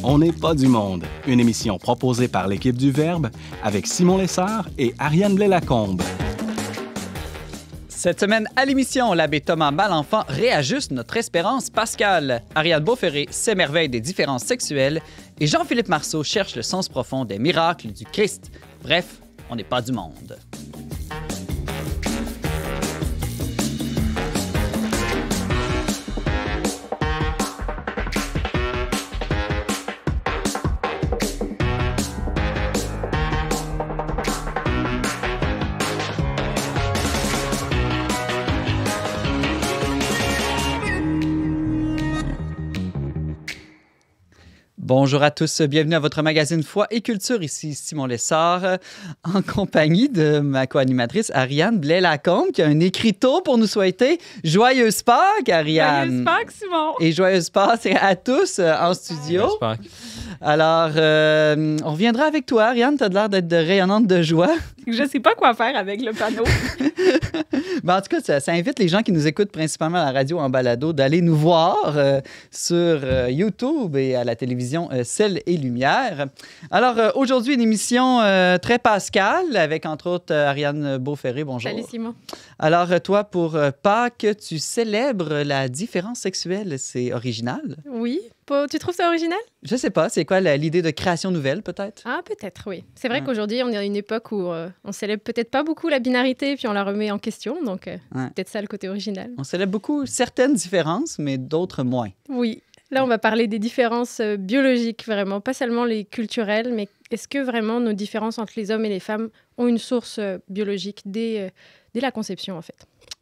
On n'est pas du monde, une émission proposée par l'équipe du Verbe avec Simon Lessard et Ariane Blais-Lacombe. Cette semaine, à l'émission, l'abbé Thomas Malenfant réajuste notre espérance pascale. Ariane Beauferré s'émerveille des différences sexuelles et Jean-Philippe Marceau cherche le sens profond des miracles du Christ. Bref, on n'est pas du monde. Bonjour à tous, bienvenue à votre magazine Foi et Culture. Ici Simon Lessard, en compagnie de ma co-animatrice Ariane Blais-Lacombe, qui a un écriteau pour nous souhaiter joyeuse Pâques, Ariane. Joyeuse Pâques, Simon. Et joyeuse Pâques à tous en studio. Joyeuse Pâques. Alors, on reviendra avec toi, Ariane. Tu as l'air d'être rayonnante de joie. Je ne sais pas quoi faire avec le panneau. Ben, en tout cas, ça invite les gens qui nous écoutent principalement à la radio en balado d'aller nous voir sur YouTube et à la télévision Ciel et Lumière. Alors, aujourd'hui, une émission très pascale avec, entre autres, Ariane Beauferré. Bonjour. Salut, Simon. Alors, toi, pour Pâques, tu célèbres la différence sexuelle. C'est original? Oui. Tu trouves ça original? Je sais pas. C'est quoi l'idée de création nouvelle, peut-être? Ah, peut-être, oui. C'est vrai qu'aujourd'hui, on est à une époque où on célèbre peut-être pas beaucoup la binarité, puis on la remet en question. Donc, peut-être ça le côté original. On célèbre beaucoup certaines différences, mais d'autres moins. Oui. Là, on va parler des différences biologiques, vraiment. Pas seulement les culturelles, mais est-ce que vraiment nos différences entre les hommes et les femmes ont une source biologique dès la conception, en fait?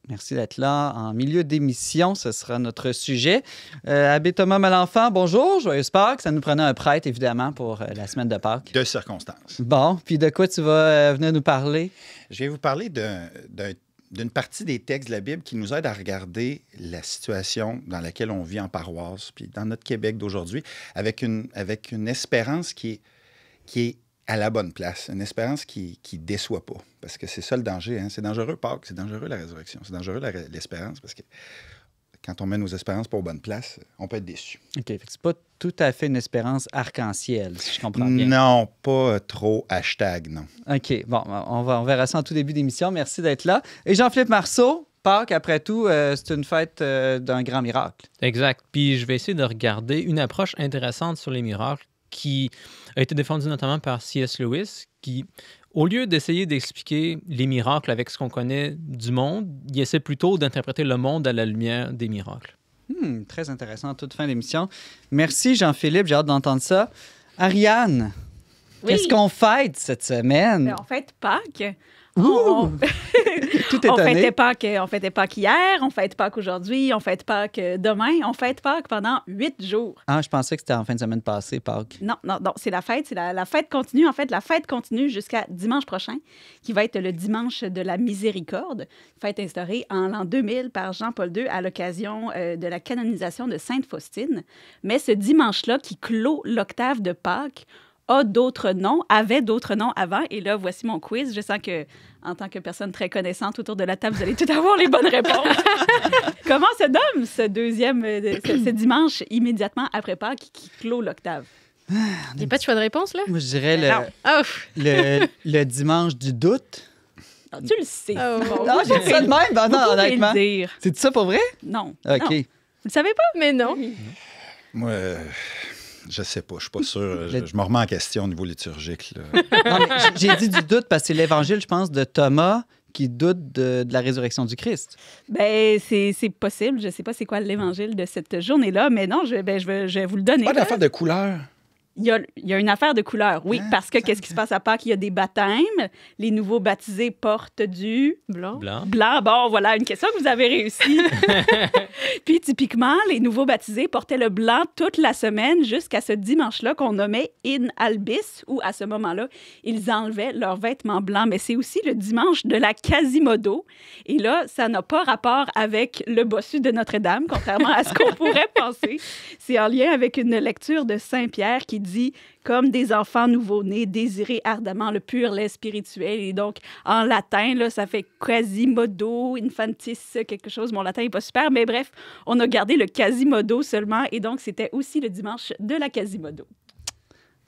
Merci d'être là en milieu d'émission. Ce sera notre sujet. Abbé Thomas Malenfant, bonjour. Joyeuse Pâques. Ça nous prenait un prêtre, évidemment, pour la semaine de Pâques. De circonstances. Bon, puis de quoi tu vas venir nous parler? Je vais vous parler d'une partie des textes de la Bible qui nous aide à regarder la situation dans laquelle on vit en paroisse, puis dans notre Québec d'aujourd'hui, avec une espérance qui est à la bonne place, une espérance qui déçoit pas. Parce que c'est ça le danger. Hein? C'est dangereux, Pâques, c'est dangereux la résurrection, c'est dangereux l'espérance, parce que quand on met nos espérances pas aux bonnes places, on peut être déçu. OK, fait que c'est pas tout à fait une espérance arc-en-ciel, si je comprends bien. Non, pas trop hashtag, non. OK, bon, on verra ça en tout début d'émission. Merci d'être là. Et Jean-Philippe Marceau, Pâques, après tout, c'est une fête d'un grand miracle. Exact. Puis je vais essayer de regarder une approche intéressante sur les miracles qui a été défendue notamment par C.S. Lewis, qui, au lieu d'essayer d'expliquer les miracles avec ce qu'on connaît du monde, il essaie plutôt d'interpréter le monde à la lumière des miracles. Très intéressant, toute fin d'émission. Merci, Jean-Philippe, j'ai hâte d'entendre ça. Ariane, qu'est-ce qu'on fête cette semaine? Ben, on fête Pâques. Tout étonné. On fêtait Pâques hier, on fête Pâques aujourd'hui, on fête Pâques demain, on fête Pâques pendant 8 jours. Ah, je pensais que c'était en fin de semaine passée, Pâques. Non, c'est la fête, la fête continue. En fait, la fête continue jusqu'à dimanche prochain, qui va être le dimanche de la miséricorde, fête instaurée en l'an 2000 par Jean-Paul II à l'occasion de la canonisation de Sainte Faustine. Mais ce dimanche-là, qui clôt l'octave de Pâques, avait d'autres noms avant. Et là, voici mon quiz. Je sens que, en tant que personne très connaissante autour de la table, vous allez tout avoir les bonnes réponses. Comment se nomme ce dimanche immédiatement après Pâques qui clôt l'octave? Il n'y a pas de choix de réponse, là? Moi, je dirais le dimanche du doute. Ah, tu le sais. Non, j'ai dit ça de même. Ben non, honnêtement. C'est ça pour vrai? Non. OK. Non. Vous le savez pas? Mais non. Moi, je sais pas. Je suis pas sûr. Je me remets en question au niveau liturgique. Là. Non, mais j'ai dit du doute parce que c'est l'évangile, je pense, de Thomas qui doute de la résurrection du Christ. Ben c'est possible. Je sais pas c'est quoi l'évangile de cette journée-là, mais non, je vais vous le donner. Pas d'affaire de couleur. Il y a une affaire de couleur, oui, parce que qu'est-ce qui se passe à Pâques? Il y a des baptêmes. Les nouveaux baptisés portent du blanc. Bon, voilà, une question que vous avez réussi. Puis, typiquement, les nouveaux baptisés portaient le blanc toute la semaine jusqu'à ce dimanche-là qu'on nommait in albis, où à ce moment-là, ils enlevaient leurs vêtements blancs. Mais c'est aussi le dimanche de la Quasimodo. Et là, ça n'a pas rapport avec le bossu de Notre-Dame, contrairement à ce qu'on pourrait penser. C'est en lien avec une lecture de Saint-Pierre qui dit « Comme des enfants nouveau-nés, désirez ardemment le pur lait spirituel ». Et donc, en latin, là, ça fait « Quasimodo infantis », quelque chose. Mon latin n'est pas super, mais bref, on a gardé le Quasimodo seulement. Et donc, c'était aussi le dimanche de la Quasimodo.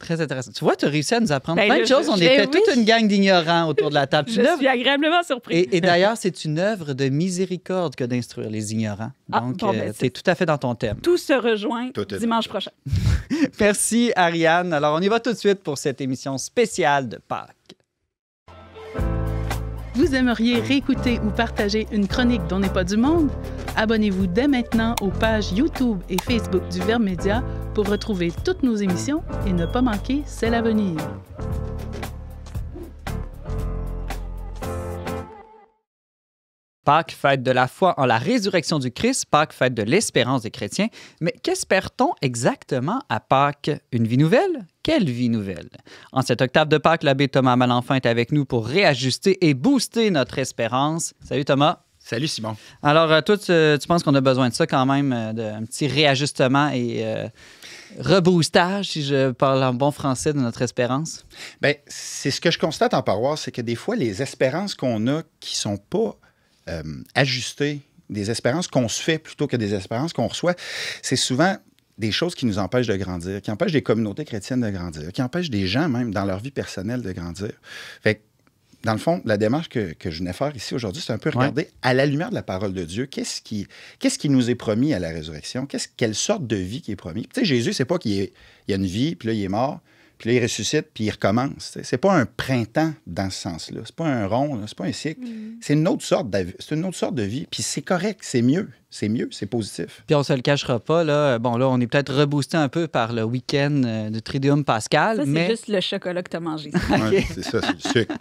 Très intéressant. Tu vois, tu as réussi à nous apprendre Ben plein de là, choses. On oui. était toute une gang d'ignorants autour de la table. Je suis agréablement surprise. Et d'ailleurs, c'est une œuvre de miséricorde que d'instruire les ignorants. Ah, Donc, bon, ben, tu es tout à fait dans ton thème. Tout se rejoint Tout est dimanche dans- prochain. Merci, Ariane. Alors, on y va tout de suite pour cette émission spéciale de Pâques. Vous aimeriez réécouter ou partager une chronique dont n'est pas du monde? Abonnez-vous dès maintenant aux pages YouTube et Facebook du Verbe Média pour retrouver toutes nos émissions et ne pas manquer celle à venir. Pâques, fête de la foi en la résurrection du Christ. Pâques, fête de l'espérance des chrétiens. Mais qu'espère-t-on exactement à Pâques? Une vie nouvelle? Quelle vie nouvelle? En cette octave de Pâques, l'abbé Thomas Malenfant est avec nous pour réajuster et booster notre espérance. Salut Thomas. Salut Simon. Alors, toi, tu penses qu'on a besoin de ça quand même, d'un petit réajustement et reboostage, si je parle en bon français, de notre espérance? Bien, c'est ce que je constate en paroisse, c'est que des fois, les espérances qu'on a qui ne sont pas ajustées, des espérances qu'on se fait plutôt que des espérances qu'on reçoit, c'est souvent des choses qui nous empêchent de grandir, qui empêchent des communautés chrétiennes de grandir, qui empêchent des gens même dans leur vie personnelle de grandir. Fait que, dans le fond, la démarche que je venais faire ici aujourd'hui, c'est un peu regarder à la lumière de la parole de Dieu, qu'est-ce qui nous est promis à la résurrection, quelle sorte de vie qui est promis. Tu sais, Jésus, c'est pas qu'il y a une vie, puis là, il est mort, puis là, il ressuscite, puis il recommence. Tu sais. C'est pas un printemps dans ce sens-là. C'est pas un rond, là. C'est pas un cycle. C'est une autre sorte de vie, puis c'est correct, c'est mieux, c'est positif. Puis on se le cachera pas, là. Bon, là, on est peut-être reboosté un peu par le week-end de Triduum Pascal, Ça, c'est mais... juste le chocolat que tu as mangé. Ouais, c'est ça, c'est le sucre.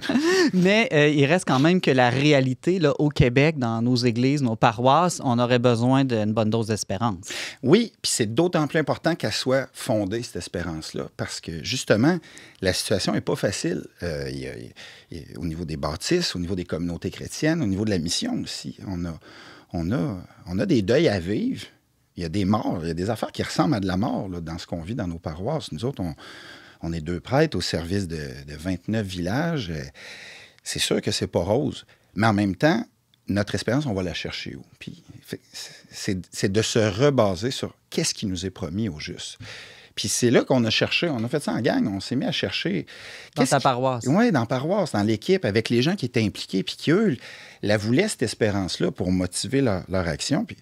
Mais il reste quand même que la réalité, là, au Québec, dans nos églises, nos paroisses, on aurait besoin d'une bonne dose d'espérance. Oui, puis c'est d'autant plus important qu'elle soit fondée, cette espérance-là, parce que, justement, la situation n'est pas facile. Au niveau des bâtisses, au niveau des communautés chrétiennes, au niveau de la mission aussi. On a des deuils à vivre. Il y a des morts, il y a des affaires qui ressemblent à de la mort là, dans ce qu'on vit dans nos paroisses. Nous autres, on est 2 prêtres au service de 29 villages. C'est sûr que c'est pas rose. Mais en même temps, notre espérance, on va la chercher où? Puis c'est de se rebaser sur qu'est-ce qui nous est promis au juste. Puis c'est là qu'on a cherché, on a fait ça en gang, on s'est mis à chercher. Dans ta paroisse. Oui, dans la paroisse, dans l'équipe, avec les gens qui étaient impliqués, puis qui, eux, la voulaient, cette espérance-là, pour motiver leur action. Puis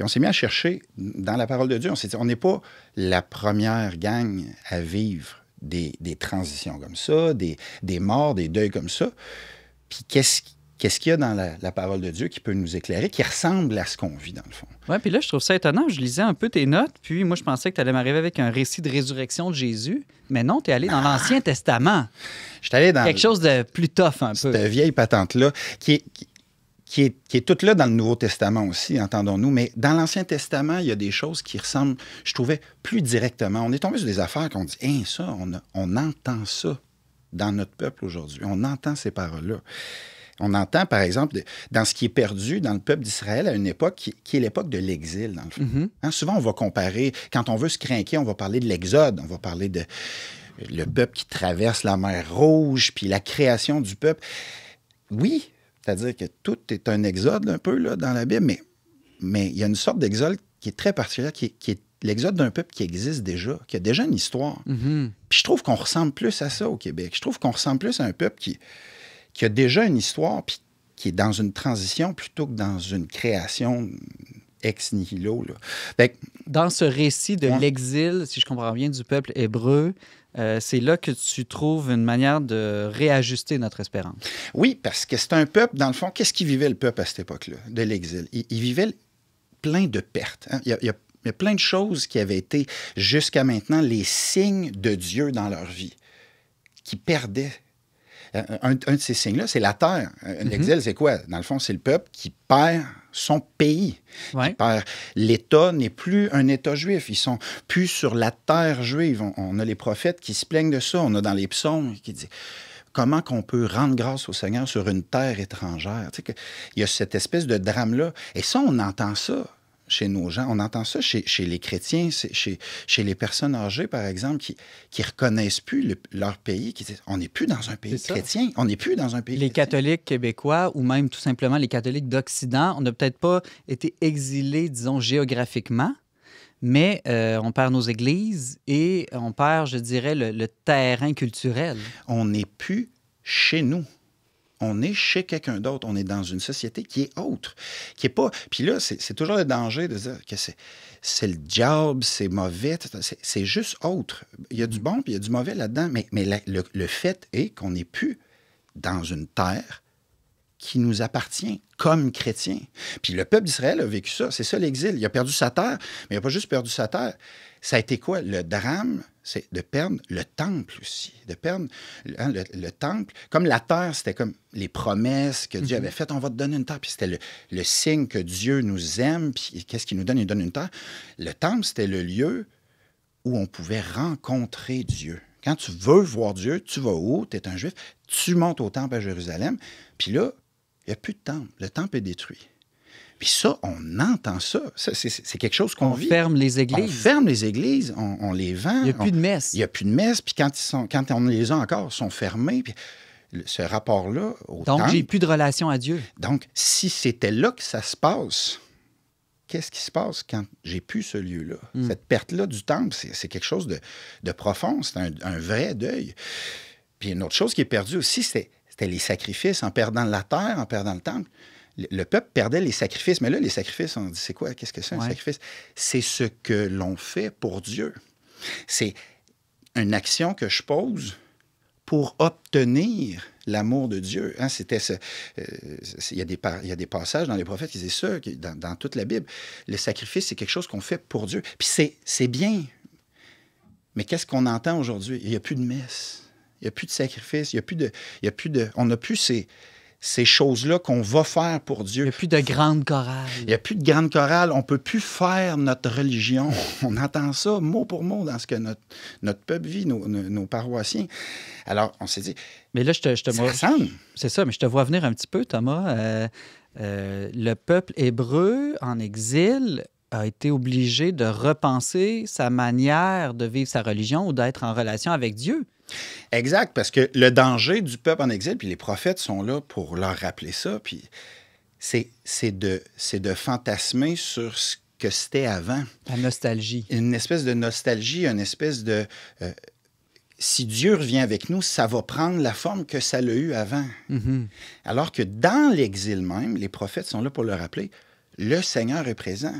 on s'est mis à chercher dans la parole de Dieu. On s'est dit, on n'est pas la première gang à vivre des transitions comme ça, des morts, des deuils comme ça. Puis qu'est-ce qu'il y a dans la parole de Dieu qui peut nous éclairer, qui ressemble à ce qu'on vit, dans le fond? Oui, puis là, je trouve ça étonnant. Je lisais un peu tes notes, puis moi, je pensais que tu allais m'arriver avec un récit de résurrection de Jésus, mais non, tu es allé dans l'Ancien Testament. Je suis allé dans quelque chose de plus tough un peu. Cette vieille patente-là, qui est toute là dans le Nouveau Testament aussi, entendons-nous, mais dans l'Ancien Testament, il y a des choses qui ressemblent, je trouvais, plus directement. On est tombé sur des affaires qu'on dit, hey, ça, on entend ça dans notre peuple aujourd'hui. On entend ces paroles-là. On entend, par exemple, dans ce qui est perdu dans le peuple d'Israël à une époque qui est l'époque de l'exil, dans le fond. Mm-hmm. Hein, souvent, on va comparer, quand on veut se craquer, on va parler de l'Exode, on va parler de le peuple qui traverse la mer Rouge, puis la création du peuple. Oui, c'est-à-dire que tout est un exode un peu là, dans la Bible, mais il y a une sorte d'exode qui est très particulière, qui est l'exode d'un peuple qui existe déjà, qui a déjà une histoire. Mm-hmm. Puis je trouve qu'on ressemble plus à ça au Québec. Je trouve qu'on ressemble plus à un peuple qui a déjà une histoire, puis qui est dans une transition plutôt que dans une création ex nihilo. Là. Fait que, dans ce récit de l'exil, si je comprends bien, du peuple hébreu, c'est là que tu trouves une manière de réajuster notre espérance. Oui, parce que c'est un peuple, dans le fond, qu'est-ce qui vivait le peuple à cette époque-là, de l'exil? Il vivait plein de pertes. Hein? Il y a plein de choses qui avaient été, jusqu'à maintenant, les signes de Dieu dans leur vie, qui perdaient. Un de ces signes-là, c'est la terre. L'exil, c'est quoi? Dans le fond, c'est le peuple qui perd son pays. Ouais. Qui perd. L'État n'est plus un État juif. Ils sont plus sur la terre juive. On a les prophètes qui se plaignent de ça. On a dans les psaumes qui disent comment qu'on peut rendre grâce au Seigneur sur une terre étrangère. Tu sais, il y a cette espèce de drame-là. Et ça, on entend ça chez nos gens. On entend ça chez les chrétiens, chez les personnes âgées, par exemple, qui reconnaissent plus leur pays, qui disent on n'est plus dans un pays chrétien, on n'est plus dans un pays Les chrétien. catholiques québécois ou même tout simplement les catholiques d'Occident, on n'a peut-être pas été exilés, disons, géographiquement, mais on perd nos églises et on perd, je dirais, le terrain culturel. On n'est plus chez nous. On est chez quelqu'un d'autre. On est dans une société qui est autre, qui est pas... Puis là, c'est toujours le danger de dire que c'est le diable, c'est mauvais. C'est juste autre. Il y a du bon puis il y a du mauvais là-dedans, mais le fait est qu'on n'est plus dans une terre qui nous appartient comme chrétiens. Puis le peuple d'Israël a vécu ça. C'est ça l'exil. Il a perdu sa terre, mais il n'a pas juste perdu sa terre. Ça a été quoi? Le drame, c'est de perdre le temple aussi. De perdre le temple. Comme la terre, c'était comme les promesses que Dieu avait faites. On va te donner une terre. Puis c'était le signe que Dieu nous aime. Puis qu'est-ce qu'il nous donne? Il nous donne une terre. Le temple, c'était le lieu où on pouvait rencontrer Dieu. Quand tu veux voir Dieu, tu vas où? Tu es un Juif. Tu montes au temple à Jérusalem. Puis là, il n'y a plus de temple. Le temple est détruit. Puis ça, on entend ça. C'est quelque chose qu'on vit. On ferme les églises. On ferme les églises, on les vend. Il n'y a plus de messe. Il n'y a plus de messe. Puis quand on les a encore, ils sont fermés. Puis ce rapport-là au temple... Donc, j'ai plus de relation à Dieu. Donc, si c'était là que ça se passe, qu'est-ce qui se passe quand j'ai plus ce lieu-là? Cette perte-là du temple, c'est quelque chose de profond. C'est un vrai deuil. Puis une autre chose qui est perdue aussi, c'était les sacrifices. En perdant la terre, en perdant le temple, le peuple perdait les sacrifices. Mais là, les sacrifices, on dit, c'est quoi? Qu'est-ce que c'est un sacrifice? C'est ce que l'on fait pour Dieu. C'est une action que je pose pour obtenir l'amour de Dieu. Hein, il y a des passages dans les prophètes qui disent ça, dans toute la Bible. Le sacrifice, c'est quelque chose qu'on fait pour Dieu. Puis c'est bien. Mais qu'est-ce qu'on entend aujourd'hui? Il n'y a plus de messe. Il n'y a plus de sacrifice. On n'a plus ces choses-là qu'on va faire pour Dieu. Il n'y a plus de grande chorale. Il n'y a plus de grande chorale. On ne peut plus faire notre religion. On entend ça mot pour mot dans ce que notre peuple vit, nos paroissiens. Alors, on s'est dit... Mais là, ça ressemble. C'est ça, mais je te vois venir un petit peu, Thomas. Le peuple hébreu en exil a été obligé de repenser sa manière de vivre sa religion ou d'être en relation avec Dieu. Exact, parce que le danger du peuple en exil, puis les prophètes sont là pour leur rappeler ça, puis c'est de fantasmer sur ce que c'était avant. La nostalgie. Une espèce de nostalgie, une espèce de... si Dieu revient avec nous, ça va prendre la forme que ça l'a eu avant. Alors que dans l'exil même, les prophètes sont là pour le rappeler, le Seigneur est présent.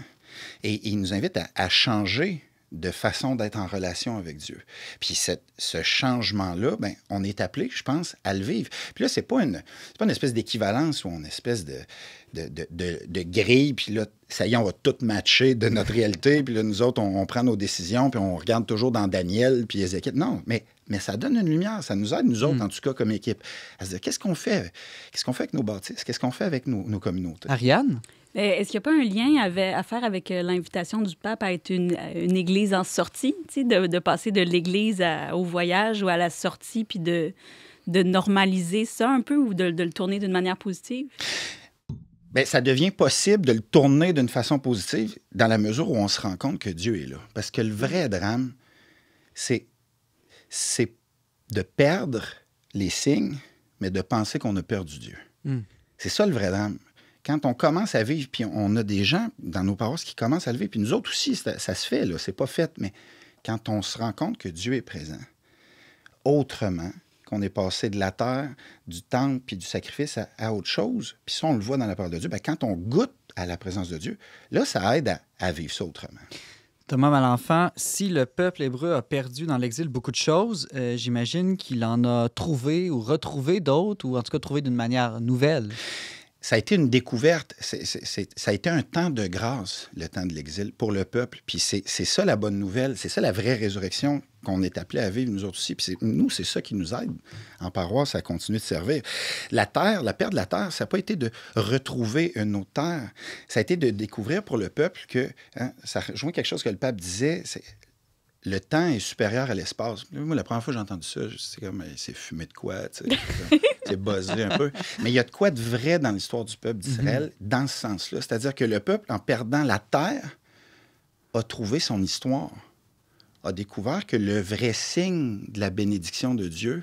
Et il nous invite à changer de façon d'être en relation avec Dieu. Puis ce changement-là, ben, on est appelé, je pense, à le vivre. Puis là, c'est pas une espèce d'équivalence ou une espèce de grille, puis là, ça y est, on va tout matcher de notre réalité, puis là, nous autres, on prend nos décisions, puis on regarde toujours dans Daniel, puis Ézéchiel. Non, mais ça donne une lumière, ça nous aide, nous autres, en tout cas, comme équipe, à se dire, qu'est-ce qu'on fait? Qu'est-ce qu'on fait avec nos bâtisses? Qu'est-ce qu'on fait avec nos communautés? Ariane? Est-ce qu'il n'y a pas un lien à faire avec l'invitation du pape à être une église en sortie, de passer de l'église au voyage ou à la sortie, puis de normaliser ça un peu ou de le tourner d'une manière positive? Bien, ça devient possible de le tourner d'une façon positive dans la mesure où on se rend compte que Dieu est là. Parce que le vrai drame, c'est de perdre les signes, mais de penser qu'on a perdu Dieu. C'est ça le vrai drame. Quand on commence à vivre, puis on a des gens dans nos paroisses qui commencent à le vivre, puis nous autres aussi, ça se fait, là, c'est pas fait, mais quand on se rend compte que Dieu est présent, autrement, qu'on est passé de la terre, du temple, puis du sacrifice à autre chose, puis ça, on le voit dans la parole de Dieu, bien, quand on goûte à la présence de Dieu, là, ça aide à vivre ça autrement. Thomas Malenfant, si le peuple hébreu a perdu dans l'exil beaucoup de choses, j'imagine qu'il en a trouvé ou retrouvé d'autres, ou en tout cas trouvé d'une manière nouvelle. Ça a été une découverte. Ça a été un temps de grâce, le temps de l'exil, pour le peuple. Puis c'est ça la bonne nouvelle. C'est ça la vraie résurrection qu'on est appelés à vivre, nous autres aussi. Puis nous, c'est ça qui nous aide en paroisse à continuer de servir. La terre, la perte de la terre, ça n'a pas été de retrouver une autre terre. Ça a été de découvrir pour le peuple que, ça rejoint quelque chose que le pape disait, le temps est supérieur à l'espace. Moi, la première fois que j'ai entendu ça, c'est comme, c'est fumé de quoi, tu sais. C'est buzzé un peu. Mais il y a de quoi de vrai dans l'histoire du peuple d'Israël, dans ce sens-là. C'est-à-dire que le peuple, en perdant la terre, a trouvé son histoire, a découvert que le vrai signe de la bénédiction de Dieu,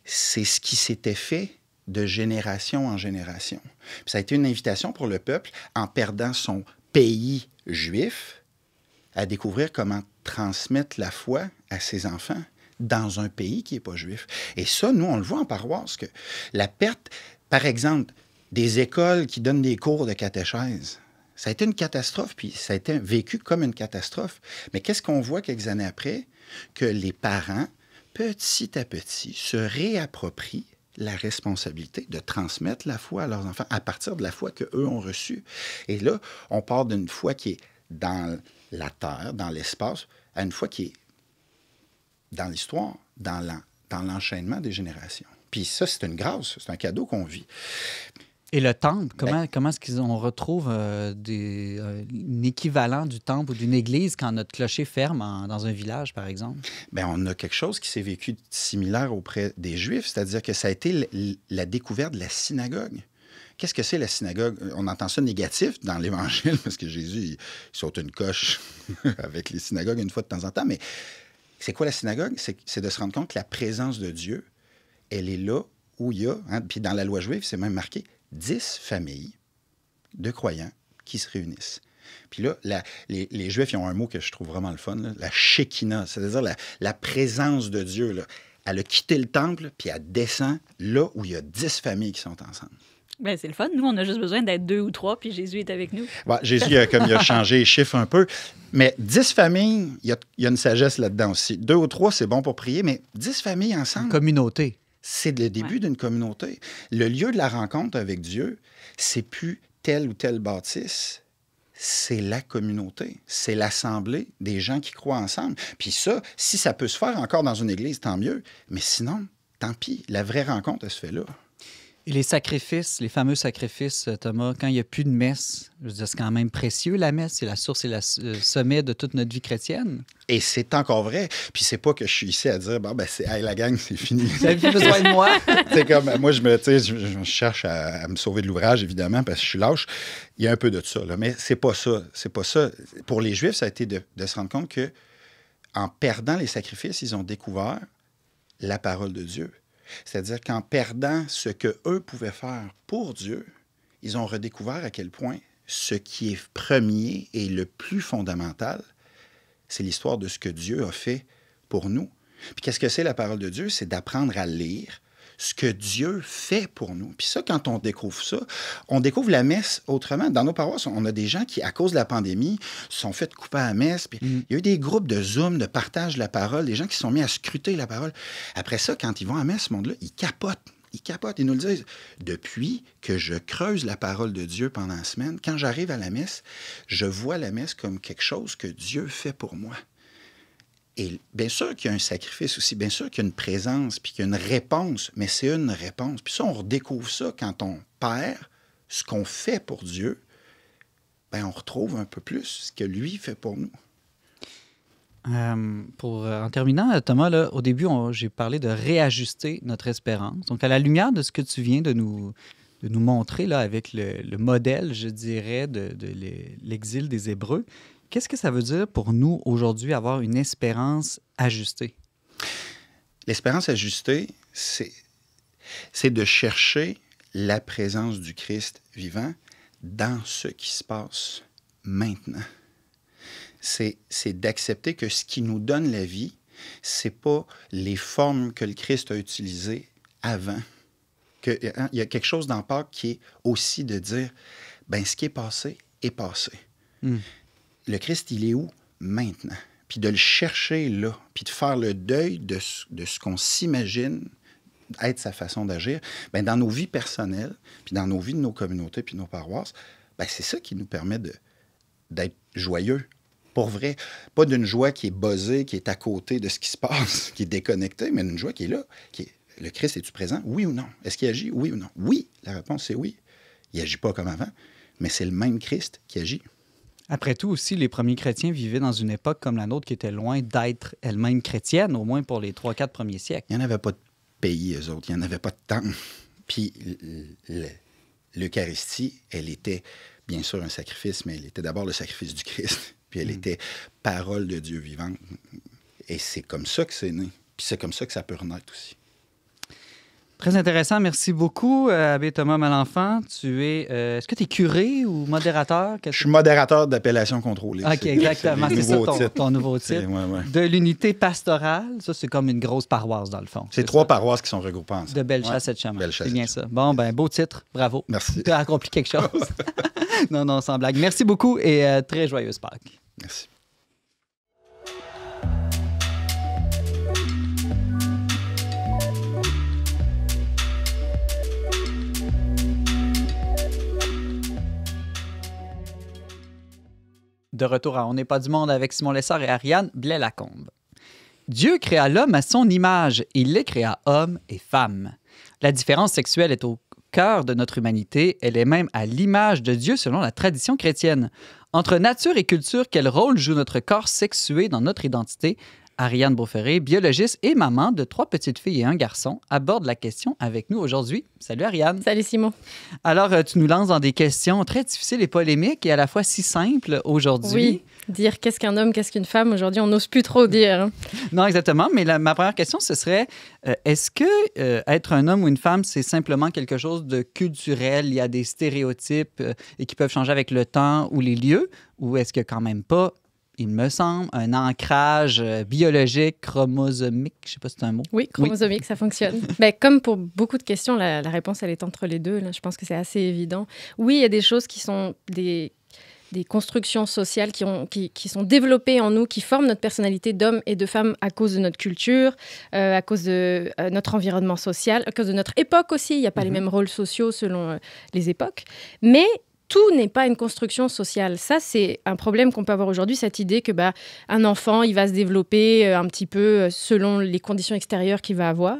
c'est ce qui s'était fait de génération en génération. Puis ça a été une invitation pour le peuple, en perdant son pays juif, à découvrir comment transmettre la foi à ses enfants dans un pays qui n'est pas juif. Et ça, nous, on le voit en paroisse, que la perte, par exemple, des écoles qui donnent des cours de catéchèse, ça a été une catastrophe, puis ça a été vécu comme une catastrophe. Mais qu'est-ce qu'on voit quelques années après? Que les parents, petit à petit, se réapproprient la responsabilité de transmettre la foi à leurs enfants à partir de la foi qu'eux ont reçue. Et là, on part d'une foi qui est dans la terre, dans l'espace, à une foi qui est dans l'histoire, dans l'enchaînement des générations. Puis ça, c'est une grâce, c'est un cadeau qu'on vit. Et le temple, comment est-ce qu'on retrouve un équivalent du temple ou d'une église quand notre clocher ferme dans un village, par exemple? Bien, on a quelque chose qui s'est vécu similaire auprès des Juifs, c'est-à-dire que ça a été la découverte de la synagogue. Qu'est-ce que c'est la synagogue? On entend ça négatif dans l'Évangile, parce que Jésus, il saute une coche avec les synagogues une fois de temps en temps, mais c'est quoi la synagogue? C'est de se rendre compte que la présence de Dieu, elle est là où il y a, puis dans la loi juive, c'est même marqué, 10 familles de croyants qui se réunissent. Puis là, les Juifs, ils ont un mot que je trouve vraiment le fun, là, la Shekinah, c'est-à-dire la présence de Dieu. Là. Elle a quitté le temple, puis elle descend là où il y a 10 familles qui sont ensemble. Bien, c'est le fun. Nous, on a juste besoin d'être 2 ou 3, puis Jésus est avec nous. Ouais, Jésus, comme il a changé les chiffres un peu. Mais 10 familles, il y a une sagesse là-dedans aussi. 2 ou 3, c'est bon pour prier, mais 10 familles ensemble. Une communauté. C'est le début d'une communauté. Le lieu de la rencontre avec Dieu, c'est plus tel ou tel bâtisse, c'est la communauté, c'est l'assemblée des gens qui croient ensemble. Puis ça, si ça peut se faire encore dans une église, tant mieux. Mais sinon, tant pis, la vraie rencontre, elle se fait là. Et les sacrifices, les fameux sacrifices, Thomas, quand il n'y a plus de messe, je veux dire, c'est quand même précieux, la messe. C'est la source et le sommet de toute notre vie chrétienne. Et c'est encore vrai. Puis c'est pas que je suis ici à dire, hey, la gang, c'est fini. Vous avez plus besoin de moi. C'est comme, moi, je cherche à me sauver de l'ouvrage, évidemment, parce que je suis lâche. Il y a un peu de ça, là. Mais c'est pas ça. C'est pas ça. Pour les Juifs, ça a été de se rendre compte que en perdant les sacrifices, ils ont découvert la parole de Dieu. C'est-à-dire qu'en perdant ce qu'eux pouvaient faire pour Dieu, ils ont redécouvert à quel point ce qui est premier et le plus fondamental, c'est l'histoire de ce que Dieu a fait pour nous. Puis qu'est-ce que c'est la parole de Dieu? C'est d'apprendre à lire ce que Dieu fait pour nous. Puis ça, quand on découvre ça, on découvre la messe autrement. Dans nos paroisses, on a des gens qui, à cause de la pandémie, se sont fait couper à la messe. Puis il y a eu des groupes de Zoom, de partage de la parole, des gens qui se sont mis à scruter la parole. Après ça, quand ils vont à la messe, ce monde-là, ils capotent. Ils capotent. Ils nous le disent. Depuis que je creuse la parole de Dieu pendant la semaine, quand j'arrive à la messe, je vois la messe comme quelque chose que Dieu fait pour moi. Et bien sûr qu'il y a un sacrifice aussi, bien sûr qu'il y a une présence, puis qu'il y a une réponse, mais c'est une réponse. Puis ça, on redécouvre ça quand on perd ce qu'on fait pour Dieu, bien on retrouve un peu plus ce que lui fait pour nous. En terminant, Thomas, là, au début, j'ai parlé de réajuster notre espérance. Donc, à la lumière de ce que tu viens de nous montrer là, avec le modèle, je dirais, de l'exil des Hébreux, qu'est-ce que ça veut dire pour nous aujourd'hui avoir une espérance ajustée? L'espérance ajustée, c'est de chercher la présence du Christ vivant dans ce qui se passe maintenant. C'est d'accepter que ce qui nous donne la vie, c'est pas les formes que le Christ a utilisées avant. Il y a quelque chose dans Pâques qui est aussi de dire, bien, ce qui est passé est passé. Le Christ, il est où? Maintenant. Puis de le chercher là, puis de faire le deuil de ce qu'on s'imagine être sa façon d'agir, bien, dans nos vies personnelles, puis dans nos vies de nos communautés, puis de nos paroisses, bien, c'est ça qui nous permet d'être joyeux. Pour vrai. Pas d'une joie qui est buzzée, qui est à côté de ce qui se passe, qui est déconnectée, mais d'une joie qui est là. Le Christ, es-tu présent? Oui ou non? Est-ce qu'il agit? Oui ou non? Oui. La réponse, c'est oui. Il n'agit pas comme avant, mais c'est le même Christ qui agit. Après tout, aussi, les premiers chrétiens vivaient dans une époque comme la nôtre qui était loin d'être elle-même chrétienne, au moins pour les 3-4 premiers siècles. Il n'y en avait pas de pays, eux autres. Il n'y en avait pas de temps. Puis l'Eucharistie, elle était bien sûr un sacrifice, mais elle était d'abord le sacrifice du Christ. Puis elle était parole de Dieu vivante. Et c'est comme ça que c'est né. Puis c'est comme ça que ça peut renaître aussi. Très intéressant. Merci beaucoup, Abbé Thomas Malenfant. Tu es... est-ce que tu es curé ou modérateur? Je suis modérateur d'appellation contrôlée. OK, exactement. C'est ça ton nouveau titre. Ouais. De l'unité pastorale. Ça, c'est comme une grosse paroisse, dans le fond. C'est 3 paroisses qui sont regroupées ensemble. De Bellechasse et de Chaman. Bellechasse C'est bien ça. Bon, ben beau titre. Bravo. Merci. Tu as accompli quelque chose. Non, sans blague. Merci beaucoup et très joyeuse Pâques. Merci. De retour à On n'est pas du monde avec Simon Lessard et Ariane Blais-Lacombe. Dieu créa l'homme à son image. Il les créa hommes et femmes. La différence sexuelle est au cœur de notre humanité. Elle est même à l'image de Dieu selon la tradition chrétienne. Entre nature et culture, quel rôle joue notre corps sexué dans notre identité? Ariane Beauferré, biologiste et maman de 3 petites filles et un garçon, aborde la question avec nous aujourd'hui. Salut Ariane. Salut Simon. Alors, tu nous lances dans des questions très difficiles et polémiques et à la fois si simples aujourd'hui. Oui, dire qu'est-ce qu'un homme, qu'est-ce qu'une femme, aujourd'hui, on n'ose plus trop dire. Non, exactement. Mais ma première question, ce serait, est-ce que être un homme ou une femme, c'est simplement quelque chose de culturel? Il y a des stéréotypes et qui peuvent changer avec le temps ou les lieux? Ou est-ce qu'il n'y a quand même pas, il me semble, un ancrage biologique, chromosomique, je ne sais pas si c'est un mot. Oui, chromosomique, ça fonctionne. Ben, comme pour beaucoup de questions, la réponse, elle est entre les deux. Là. Je pense que c'est assez évident. Oui, il y a des choses qui sont des constructions sociales qui sont développées en nous, qui forment notre personnalité d'homme et de femme à cause de notre culture, à cause de notre environnement social, à cause de notre époque aussi. Il n'y a pas les mêmes rôles sociaux selon les époques. Mais tout n'est pas une construction sociale. Ça, c'est un problème qu'on peut avoir aujourd'hui, cette idée que un enfant, il va se développer un petit peu selon les conditions extérieures qu'il va avoir.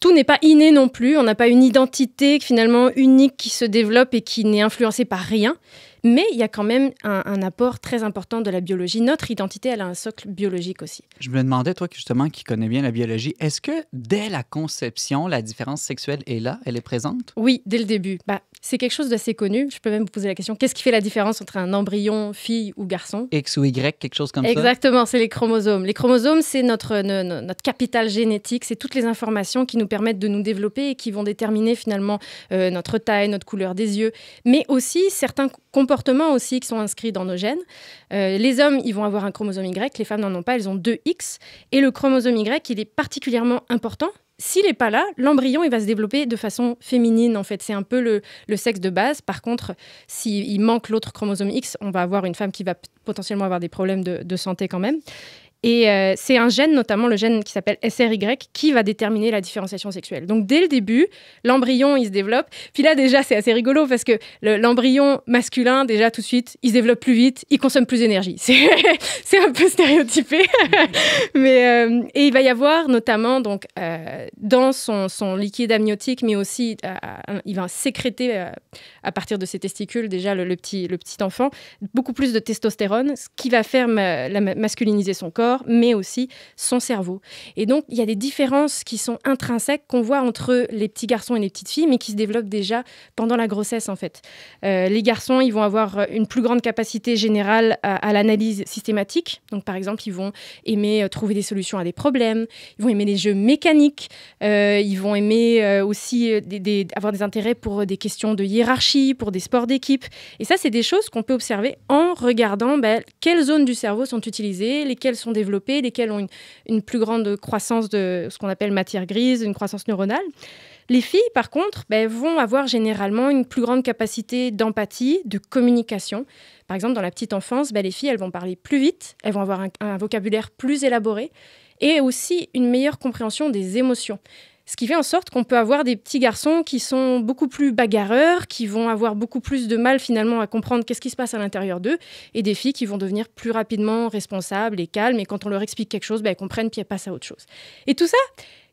Tout n'est pas inné non plus. On n'a pas une identité finalement unique qui se développe et qui n'est influencée par rien. Mais il y a quand même un apport très important de la biologie. Notre identité, elle a un socle biologique aussi. Je me demandais, toi justement qui connais bien la biologie, est-ce que dès la conception, la différence sexuelle est là? Elle est présente? Oui, dès le début. C'est quelque chose d'assez connu. Je peux même vous poser la question, qu'est-ce qui fait la différence entre un embryon, fille ou garçon? X ou Y, quelque chose comme ça? Exactement, c'est les chromosomes. Les chromosomes, c'est notre capital génétique. C'est toutes les informations qui nous permettent de nous développer et qui vont déterminer finalement notre taille, notre couleur des yeux, mais aussi certains comportements aussi qui sont inscrits dans nos gènes. Les hommes, ils vont avoir un chromosome Y, les femmes n'en ont pas, elles ont 2 X. Et le chromosome Y, il est particulièrement important. S'il n'est pas là, l'embryon, il va se développer de façon féminine, en fait. C'est un peu le sexe de base. Par contre, s'il manque l'autre chromosome X, on va avoir une femme qui va potentiellement avoir des problèmes de santé quand même. Et c'est un gène, notamment le gène qui s'appelle SRY, qui va déterminer la différenciation sexuelle. Donc, dès le début, l'embryon, il se développe. Puis là, déjà, c'est assez rigolo parce que l'embryon masculin, déjà, tout de suite, il se développe plus vite, il consomme plus d'énergie. C'est un peu stéréotypé. Et il va y avoir, notamment, donc, dans son liquide amniotique, mais aussi, il va sécréter, à partir de ses testicules, déjà, le petit enfant, beaucoup plus de testostérone, ce qui va faire masculiniser son corps, mais aussi son cerveau. Et donc, il y a des différences qui sont intrinsèques qu'on voit entre les petits garçons et les petites filles, mais qui se développent déjà pendant la grossesse, en fait. Les garçons, ils vont avoir une plus grande capacité générale à l'analyse systématique. Donc, par exemple, ils vont aimer trouver des solutions à des problèmes, ils vont aimer les jeux mécaniques, ils vont aimer aussi avoir des intérêts pour des questions de hiérarchie, pour des sports d'équipe. Et ça, c'est des choses qu'on peut observer en regardant quelles zones du cerveau sont utilisées, lesquelles sont développées, lesquelles ont une plus grande croissance de ce qu'on appelle matière grise, une croissance neuronale. Les filles, par contre, vont avoir généralement une plus grande capacité d'empathie, de communication. Par exemple, dans la petite enfance, les filles, elles vont parler plus vite, elles vont avoir un vocabulaire plus élaboré et aussi une meilleure compréhension des émotions. Ce qui fait en sorte qu'on peut avoir des petits garçons qui sont beaucoup plus bagarreurs, qui vont avoir beaucoup plus de mal finalement à comprendre qu'est-ce qui se passe à l'intérieur d'eux, et des filles qui vont devenir plus rapidement responsables et calmes, et quand on leur explique quelque chose, elles comprennent puis elles passent à autre chose. Et tout ça,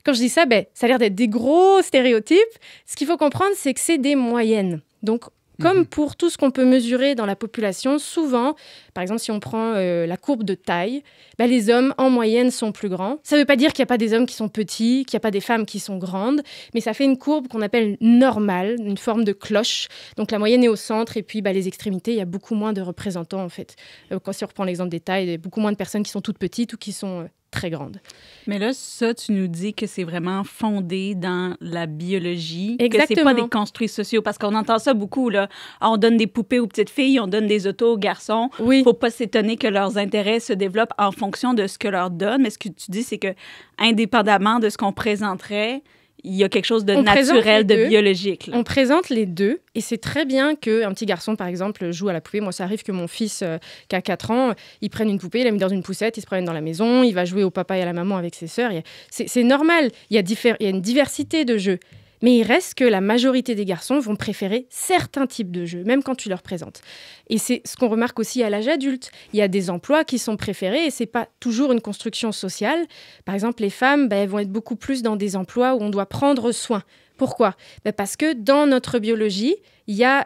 quand je dis ça, ça a l'air d'être des gros stéréotypes. Ce qu'il faut comprendre, c'est que c'est des moyennes. Donc, comme pour tout ce qu'on peut mesurer dans la population, souvent, par exemple, si on prend la courbe de taille, les hommes, en moyenne, sont plus grands. Ça ne veut pas dire qu'il n'y a pas des hommes qui sont petits, qu'il n'y a pas des femmes qui sont grandes, mais ça fait une courbe qu'on appelle normale, une forme de cloche. Donc, la moyenne est au centre, et puis les extrémités, il y a beaucoup moins de représentants, en fait. Si on reprend l'exemple des tailles, il y a beaucoup moins de personnes qui sont toutes petites ou qui sont très grande. Mais là, ça, tu nous dis que c'est vraiment fondé dans la biologie. Exactement. Que c'est pas des construits sociaux. Parce qu'on entend ça beaucoup, là. On donne des poupées aux petites filles, on donne des autos aux garçons. Oui. Faut pas s'étonner que leurs intérêts se développent en fonction de ce que leur donne. Mais ce que tu dis, c'est que, indépendamment de ce qu'on présenterait, il y a quelque chose de naturel, de biologique. Là. On présente les deux, et c'est très bien qu'un petit garçon, par exemple, joue à la poupée. Moi, ça arrive que mon fils, qui a 4 ans, il prenne une poupée, il la met dans une poussette, il se promène dans la maison, il va jouer au papa et à la maman avec ses sœurs. C'est normal, il y a une diversité de jeux. Mais il reste que la majorité des garçons vont préférer certains types de jeux, même quand tu leur présentes. Et c'est ce qu'on remarque aussi à l'âge adulte. Il y a des emplois qui sont préférés et ce n'est pas toujours une construction sociale. Par exemple, les femmes elles vont être beaucoup plus dans des emplois où on doit prendre soin. Pourquoi ? Parce que dans notre biologie, il y a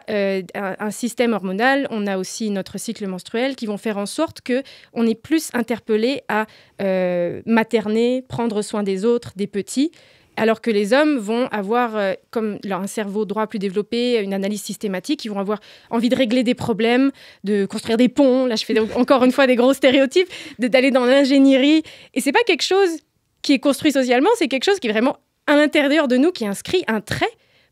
un système hormonal, on a aussi notre cycle menstruel qui vont faire en sorte qu'on est plus interpellé à materner, prendre soin des autres, des petits. Alors que les hommes vont avoir, comme un cerveau droit plus développé, une analyse systématique, ils vont avoir envie de régler des problèmes, de construire des ponts. Là, je fais encore une fois des gros stéréotypes, d'aller dans l'ingénierie. Et c'est pas quelque chose qui est construit socialement, c'est quelque chose qui est vraiment à l'intérieur de nous, qui inscrit un trait.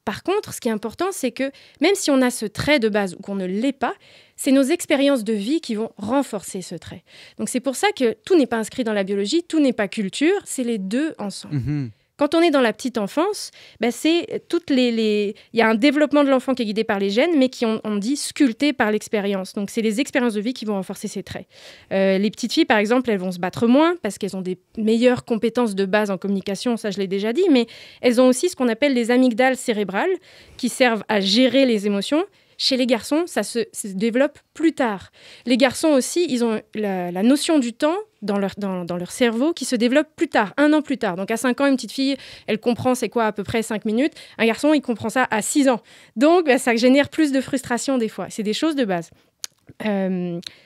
Par contre, ce qui est important, c'est que même si on a ce trait de base ou qu'on ne l'est pas, c'est nos expériences de vie qui vont renforcer ce trait. Donc c'est pour ça que tout n'est pas inscrit dans la biologie, tout n'est pas culture, c'est les deux ensemble. Mm-hmm. Quand on est dans la petite enfance, c'est il y a un développement de l'enfant qui est guidé par les gènes, mais qui, on dit, sculpté par l'expérience. Donc, c'est les expériences de vie qui vont renforcer ces traits. Les petites filles, par exemple, elles vont se battre moins parce qu'elles ont des meilleures compétences de base en communication, ça, je l'ai déjà dit, mais elles ont aussi ce qu'on appelle les amygdales cérébrales qui servent à gérer les émotions. Chez les garçons, ça se développe plus tard. Les garçons aussi, ils ont la notion du temps dans leur cerveau qui se développe plus tard, 1 an plus tard. Donc à 5 ans, une petite fille, elle comprend c'est quoi à peu près 5 minutes. Un garçon, il comprend ça à 6 ans. Donc ça génère plus de frustration des fois. C'est des choses de base.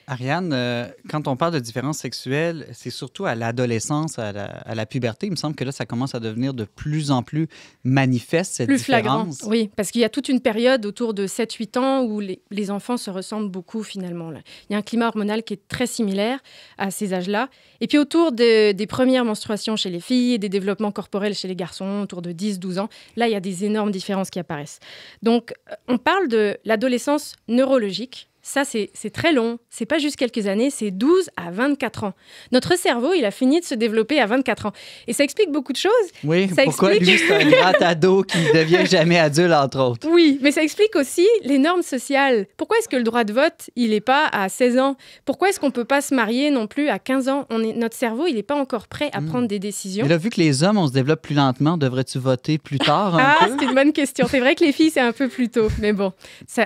Ariane, quand on parle de différences sexuelles, c'est surtout à l'adolescence, à la puberté. Il me semble que là, ça commence à devenir de plus en plus manifeste, cette différence. Flagrant, oui, parce qu'il y a toute une période autour de 7-8 ans où les enfants se ressemblent beaucoup, finalement. Là. Il y a un climat hormonal qui est très similaire à ces âges-là. Et puis, autour des premières menstruations chez les filles et des développements corporels chez les garçons, autour de 10-12 ans, là, il y a des énormes différences qui apparaissent. Donc, on parle de l'adolescence neurologique. Ça, c'est très long. C'est pas juste quelques années, c'est 12 à 24 ans. Notre cerveau, il a fini de se développer à 24 ans. Et ça explique beaucoup de choses. Oui, pourquoi lui, c'est un grand ado qui ne devient jamais adulte, entre autres. Oui, mais ça explique aussi les normes sociales. Pourquoi est-ce que le droit de vote, il n'est pas à 16 ans? Pourquoi est-ce qu'on ne peut pas se marier non plus à 15 ans? Notre cerveau, il n'est pas encore prêt à prendre des décisions. Mais là, vu que les hommes, on se développe plus lentement, devrais-tu voter plus tard un peu? C'est une bonne question. C'est vrai que les filles, c'est un peu plus tôt. Mais bon,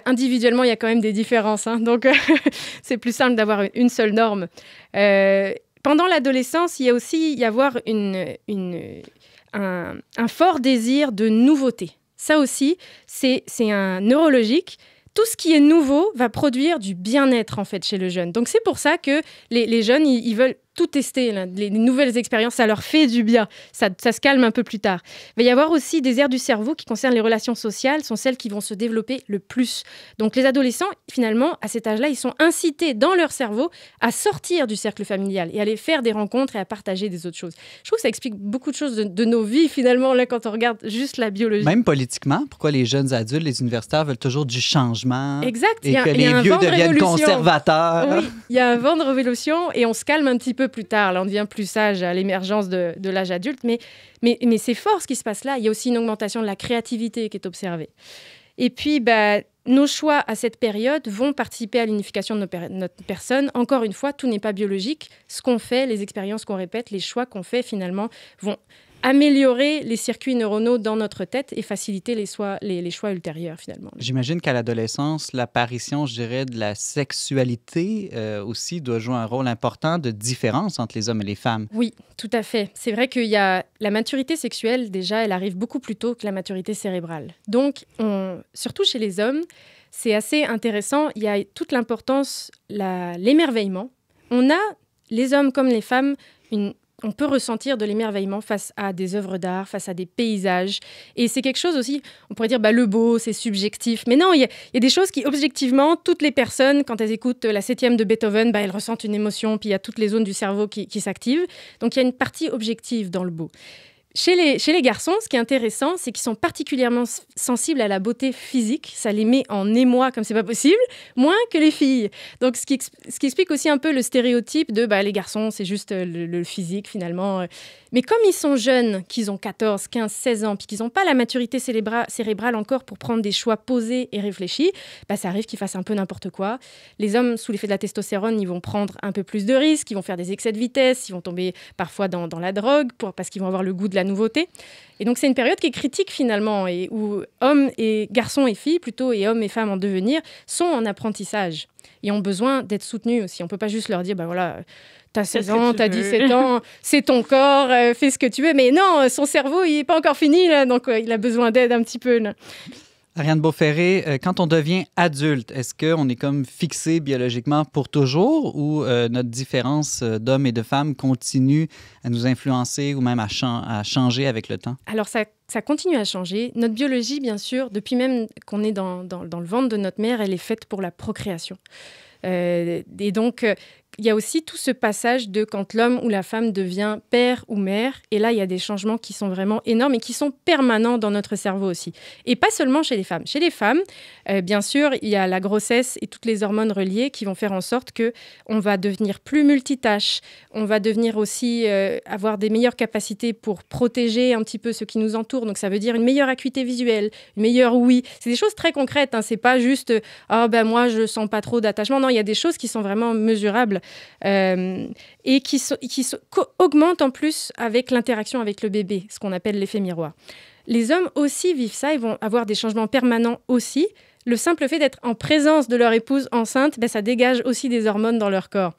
individuellement, il y a quand même des différences. Donc, c'est plus simple d'avoir une seule norme. Pendant l'adolescence, il y a aussi avoir un fort désir de nouveauté. Ça aussi, c'est un neurologique. Tout ce qui est nouveau va produire du bien-être, en fait, chez le jeune. Donc, c'est pour ça que les jeunes, ils veulent tout tester, là. Les nouvelles expériences, ça leur fait du bien. Ça se calme un peu plus tard. Il va y avoir aussi des aires du cerveau qui concernent les relations sociales, sont celles qui vont se développer le plus. Donc les adolescents, finalement, à cet âge-là, ils sont incités dans leur cerveau à sortir du cercle familial et à aller faire des rencontres et à partager des autres choses. Je trouve que ça explique beaucoup de choses de nos vies, finalement, là, quand on regarde juste la biologie. Même politiquement, pourquoi les jeunes adultes, les universitaires veulent toujours du changement. Exact. Et que les vieux deviennent conservateurs. Oui, il y a un vent de révolution et on se calme un petit peu plus tard. Là, on devient plus sage à l'émergence de l'âge adulte. Mais c'est fort ce qui se passe là. Il y a aussi une augmentation de la créativité qui est observée. Et puis, nos choix à cette période vont participer à l'unification de notre personne. Encore une fois, tout n'est pas biologique. Ce qu'on fait, les expériences qu'on répète, les choix qu'on fait, finalement, vont améliorer les circuits neuronaux dans notre tête et faciliter les choix ultérieurs, finalement. J'imagine qu'à l'adolescence, l'apparition, je dirais, de la sexualité aussi doit jouer un rôle important de différence entre les hommes et les femmes. Oui, tout à fait. C'est vrai qu'il y a la maturité sexuelle, déjà, elle arrive beaucoup plus tôt que la maturité cérébrale. Donc, surtout chez les hommes, c'est assez intéressant. Il y a toute l'importance, l'émerveillement. On a, les hommes comme les femmes, une on peut ressentir de l'émerveillement face à des œuvres d'art, face à des paysages. Et c'est quelque chose aussi, on pourrait dire, le beau, c'est subjectif. Mais non, il y a des choses qui, objectivement, toutes les personnes, quand elles écoutent la 7e de Beethoven, elles ressentent une émotion, puis il y a toutes les zones du cerveau qui s'activent. Donc, il y a une partie objective dans le beau. Chez les garçons, ce qui est intéressant, c'est qu'ils sont particulièrement sensibles à la beauté physique. Ça les met en émoi comme c'est pas possible, moins que les filles. Donc, ce qui explique aussi un peu le stéréotype de les garçons, c'est juste le physique finalement. Mais comme ils sont jeunes, qu'ils ont 14, 15, 16 ans, puis qu'ils n'ont pas la maturité cérébrale encore pour prendre des choix posés et réfléchis, ça arrive qu'ils fassent un peu n'importe quoi. Les hommes, sous l'effet de la testostérone, ils vont prendre un peu plus de risques, ils vont faire des excès de vitesse, ils vont tomber parfois dans la drogue parce qu'ils vont avoir le goût de la nouveauté. Et donc, c'est une période qui est critique finalement, et où hommes et garçons et filles, plutôt, et hommes et femmes en devenir, sont en apprentissage et ont besoin d'être soutenus aussi. On ne peut pas juste leur dire, voilà, t'as 16 ans, t'as 17 ans, c'est ton corps, fais ce que tu veux. Mais non, son cerveau, il n'est pas encore fini, là, donc il a besoin d'aide un petit peu, là. Ariane Beauferré, quand on devient adulte, est-ce qu'on est comme fixé biologiquement pour toujours ou notre différence d'hommes et de femmes continue à nous influencer ou même à changer avec le temps? Alors, ça continue à changer. Notre biologie, bien sûr, depuis même qu'on est dans le ventre de notre mère, elle est faite pour la procréation. Et donc, il y a aussi tout ce passage de quand l'homme ou la femme devient père ou mère. Et là, il y a des changements qui sont vraiment énormes et qui sont permanents dans notre cerveau aussi. Et pas seulement chez les femmes. Chez les femmes, bien sûr, il y a la grossesse et toutes les hormones reliées qui vont faire en sorte qu'on va devenir plus multitâche. On va devenir aussi avoir des meilleures capacités pour protéger un petit peu ce qui nous entoure. Donc, ça veut dire une meilleure acuité visuelle, une meilleure ouïe. C'est des choses très concrètes. Hein. C'est pas juste « moi, je sens pas trop d'attachement ». Non, il y a des choses qui sont vraiment mesurables. Et qui augmentent en plus avec l'interaction avec le bébé, ce qu'on appelle l'effet miroir. Les hommes aussi vivent ça, ils vont avoir des changements permanents aussi. Le simple fait d'être en présence de leur épouse enceinte, ça dégage aussi des hormones dans leur corps.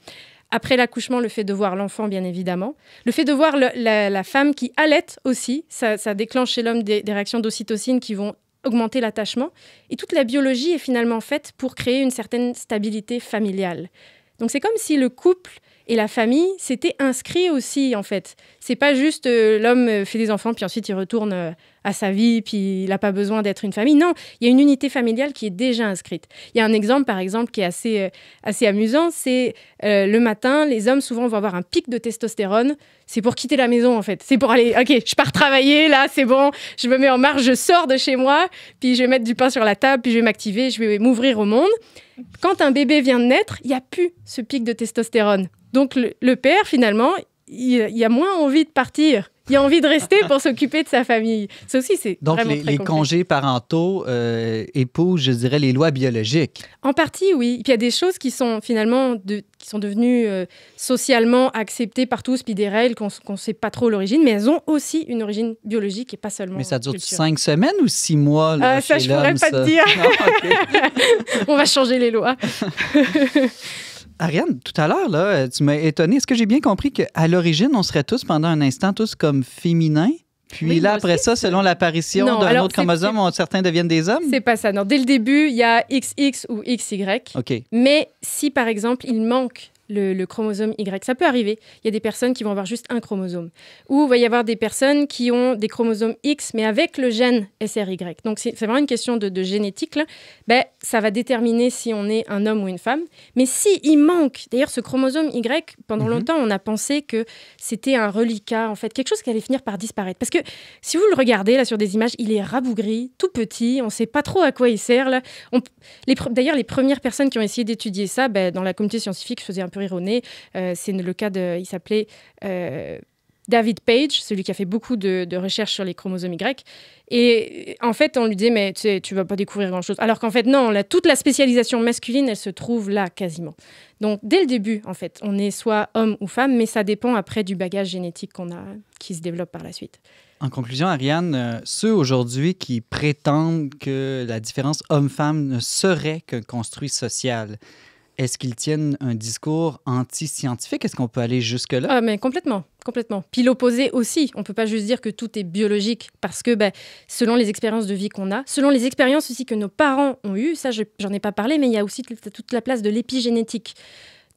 Après l'accouchement, le fait de voir l'enfant, bien évidemment. Le fait de voir la femme qui allaite aussi, ça déclenche chez l'homme des réactions d'ocytocine qui vont augmenter l'attachement. Et toute la biologie est finalement faite pour créer une certaine stabilité familiale. Donc, c'est comme si le couple et la famille s'étaient inscrits aussi, en fait. C'est pas juste l'homme fait des enfants, puis ensuite il retourne à sa vie, puis il n'a pas besoin d'être une famille. Non, il y a une unité familiale qui est déjà inscrite. Il y a un exemple, par exemple, qui est assez amusant. C'est le matin, les hommes, souvent, vont avoir un pic de testostérone. C'est pour quitter la maison, en fait. C'est pour aller, OK, je pars travailler, là, c'est bon, je me mets en marche, je sors de chez moi, puis je vais mettre du pain sur la table, puis je vais m'activer, je vais m'ouvrir au monde. Quand un bébé vient de naître, il n'y a plus ce pic de testostérone. Donc, le père, finalement, il a moins envie de partir. Il a envie de rester pour s'occuper de sa famille. Ça aussi, c'est donc vraiment très concret. Donc, les congés parentaux épousent, je dirais, les lois biologiques. En partie, oui. Puis il y a des choses qui sont finalement qui sont devenues socialement acceptées par tous, puis des règles qu'on ne sait pas trop l'origine, mais elles ont aussi une origine biologique et pas seulement. Mais ça dure culturelle. 5 semaines ou 6 mois? Là, ça, je ne pourrais pas te dire. Non, okay. On va changer les lois. Ariane, tout à l'heure, là, tu m'as étonnée. Est-ce que j'ai bien compris qu'à l'origine, on serait tous, pendant un instant, tous comme féminins? Puis oui, là, après ça, selon l'apparition d'un autre chromosome, certains deviennent des hommes? C'est pas ça. Non, dès le début, il y a XX ou XY. OK. Mais si, par exemple, il manque le chromosome Y, ça peut arriver. Il y a des personnes qui vont avoir juste un chromosome. Ou il va y avoir des personnes qui ont des chromosomes X, mais avec le gène SRY. Donc, c'est vraiment une question de génétique. Là. Ça va déterminer si on est un homme ou une femme. Mais s'il manque, d'ailleurs, ce chromosome Y, pendant longtemps, on a pensé que c'était un reliquat, en fait, quelque chose qui allait finir par disparaître. Parce que si vous le regardez là sur des images, il est rabougri, tout petit, on ne sait pas trop à quoi il sert. Là. D'ailleurs, les premières personnes qui ont essayé d'étudier ça, dans la communauté scientifique, je faisais un peu rire au nez. C'est le cas il s'appelait David Page, celui qui a fait beaucoup de recherches sur les chromosomes Y. Et en fait, on lui disait, mais tu vas pas découvrir grand-chose. Alors qu'en fait, non, toute la spécialisation masculine, elle se trouve là, quasiment. Donc, dès le début, en fait, on est soit homme ou femme, mais ça dépend après du bagage génétique qui se développe par la suite. En conclusion, Ariane, ceux aujourd'hui qui prétendent que la différence homme-femme ne serait qu'un construit social, est-ce qu'ils tiennent un discours anti-scientifique? Est-ce qu'on peut aller jusque-là? Ah, mais complètement. Puis l'opposé aussi. On ne peut pas juste dire que tout est biologique parce que selon les expériences de vie qu'on a, selon les expériences aussi que nos parents ont eues, ça, j'en ai pas parlé, mais il y a aussi toute la place de l'épigénétique.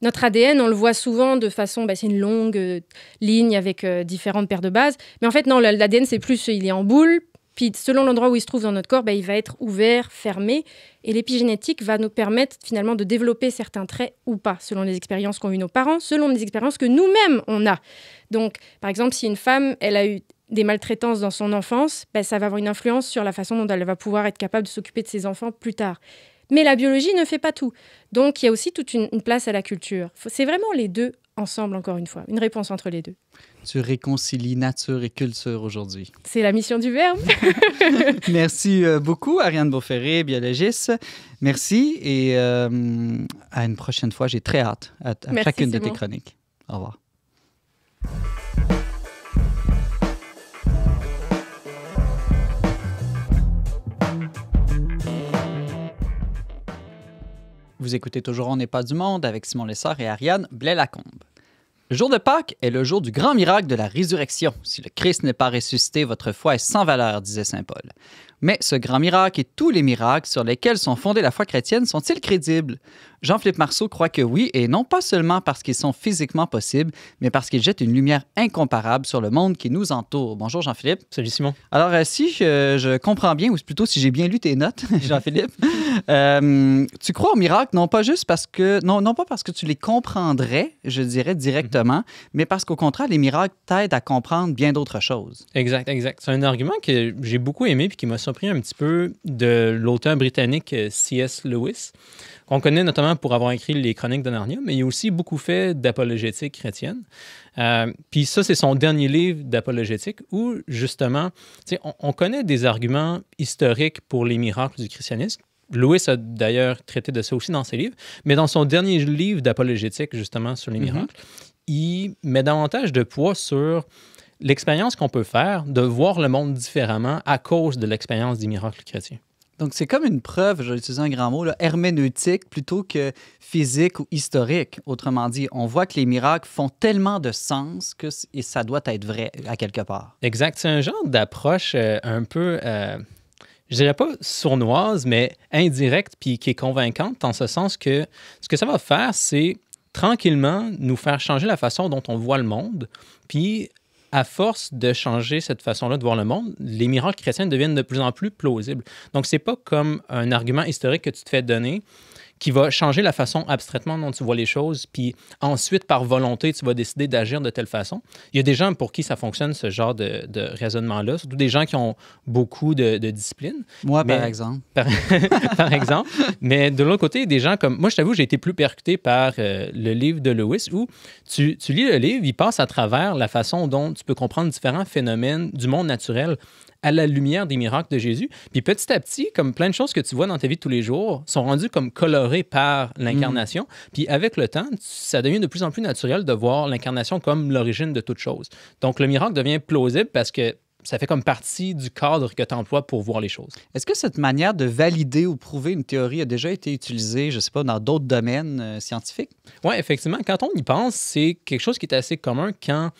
Notre ADN, on le voit souvent de façon, c'est une longue ligne avec différentes paires de bases. Mais en fait, non, l'ADN, c'est plus, il est en boule. Puis selon l'endroit où il se trouve dans notre corps, il va être ouvert, fermé. Et l'épigénétique va nous permettre finalement de développer certains traits ou pas, selon les expériences qu'ont eues nos parents, selon les expériences que nous-mêmes, on a. Donc, par exemple, si une femme, elle a eu des maltraitances dans son enfance, ça va avoir une influence sur la façon dont elle va pouvoir être capable de s'occuper de ses enfants plus tard. Mais la biologie ne fait pas tout. Donc, il y a aussi toute une place à la culture. C'est vraiment les deux ensemble, encore une fois. Une réponse entre les deux. Tu réconcilies nature et culture aujourd'hui. C'est la mission du Verbe. Merci beaucoup, Ariane Beauferré, biologiste. Merci et à une prochaine fois. J'ai très hâte à chacune de tes chroniques. Au revoir. Vous écoutez toujours On n'est pas du monde avec Simon Lessard et Ariane Blais-Lacombe. Le jour de Pâques est le jour du grand miracle de la résurrection. Si le Christ n'est pas ressuscité, votre foi est sans valeur, disait saint Paul. Mais ce grand miracle et tous les miracles sur lesquels sont fondées la foi chrétienne sont-ils crédibles? Jean-Philippe Marceau croit que oui, et non pas seulement parce qu'ils sont physiquement possibles, mais parce qu'ils jettent une lumière incomparable sur le monde qui nous entoure. Bonjour Jean-Philippe. Salut Simon. Alors, si je comprends bien, ou plutôt si j'ai bien lu tes notes, Jean-Philippe, tu crois aux miracles non pas juste parce que, non pas parce que tu les comprendrais, je dirais directement, mais parce qu'au contraire, les miracles t'aident à comprendre bien d'autres choses. Exact. C'est un argument que j'ai beaucoup aimé et qui m'a surpris un petit peu de l'auteur britannique C.S. Lewis, qu'on connaît notamment pour avoir écrit les Chroniques de Narnia, mais il a aussi beaucoup fait d'apologétique chrétienne. Puis ça, c'est son dernier livre d'apologétique où, justement, on connaît des arguments historiques pour les miracles du christianisme. Lewis a d'ailleurs traité de ça aussi dans ses livres, mais dans son dernier livre d'apologétique, justement, sur les miracles, il met davantage de poids sur l'expérience qu'on peut faire de voir le monde différemment à cause de l'expérience des miracles chrétiens. Donc, c'est comme une preuve, je vais utiliser un grand mot, là, herméneutique plutôt que physique ou historique. Autrement dit, on voit que les miracles font tellement de sens que ça doit être vrai à quelque part. Exact. C'est un genre d'approche un peu, je dirais pas sournoise, mais indirecte, puis qui est convaincante, en ce sens que ce que ça va faire, c'est tranquillement nous faire changer la façon dont on voit le monde, puis à force de changer cette façon-là de voir le monde, les miracles chrétiens deviennent de plus en plus plausibles. Donc, c'est pas comme un argument historique que tu te fais donner qui va changer la façon abstraitement dont tu vois les choses, puis ensuite, par volonté, tu vas décider d'agir de telle façon. Il y a des gens pour qui ça fonctionne, ce genre de raisonnement-là, surtout des gens qui ont beaucoup de discipline. Moi, par exemple. Par exemple. Mais de l'autre côté, des gens comme... Moi, je t'avoue, j'ai été plus percuté par le livre de Lewis, où tu lis le livre, il passe à travers la façon dont tu peux comprendre différents phénomènes du monde naturel à la lumière des miracles de Jésus. Puis petit à petit, comme plein de choses que tu vois dans ta vie de tous les jours sont rendues comme colorées par l'incarnation. Puis avec le temps, ça devient de plus en plus naturel de voir l'incarnation comme l'origine de toute chose. Donc le miracle devient plausible parce que ça fait comme partie du cadre que tu emploies pour voir les choses. Est-ce que cette manière de valider ou prouver une théorie a déjà été utilisée, je ne sais pas, dans d'autres domaines scientifiques? Oui, effectivement. Quand on y pense, c'est quelque chose qui est assez commun quand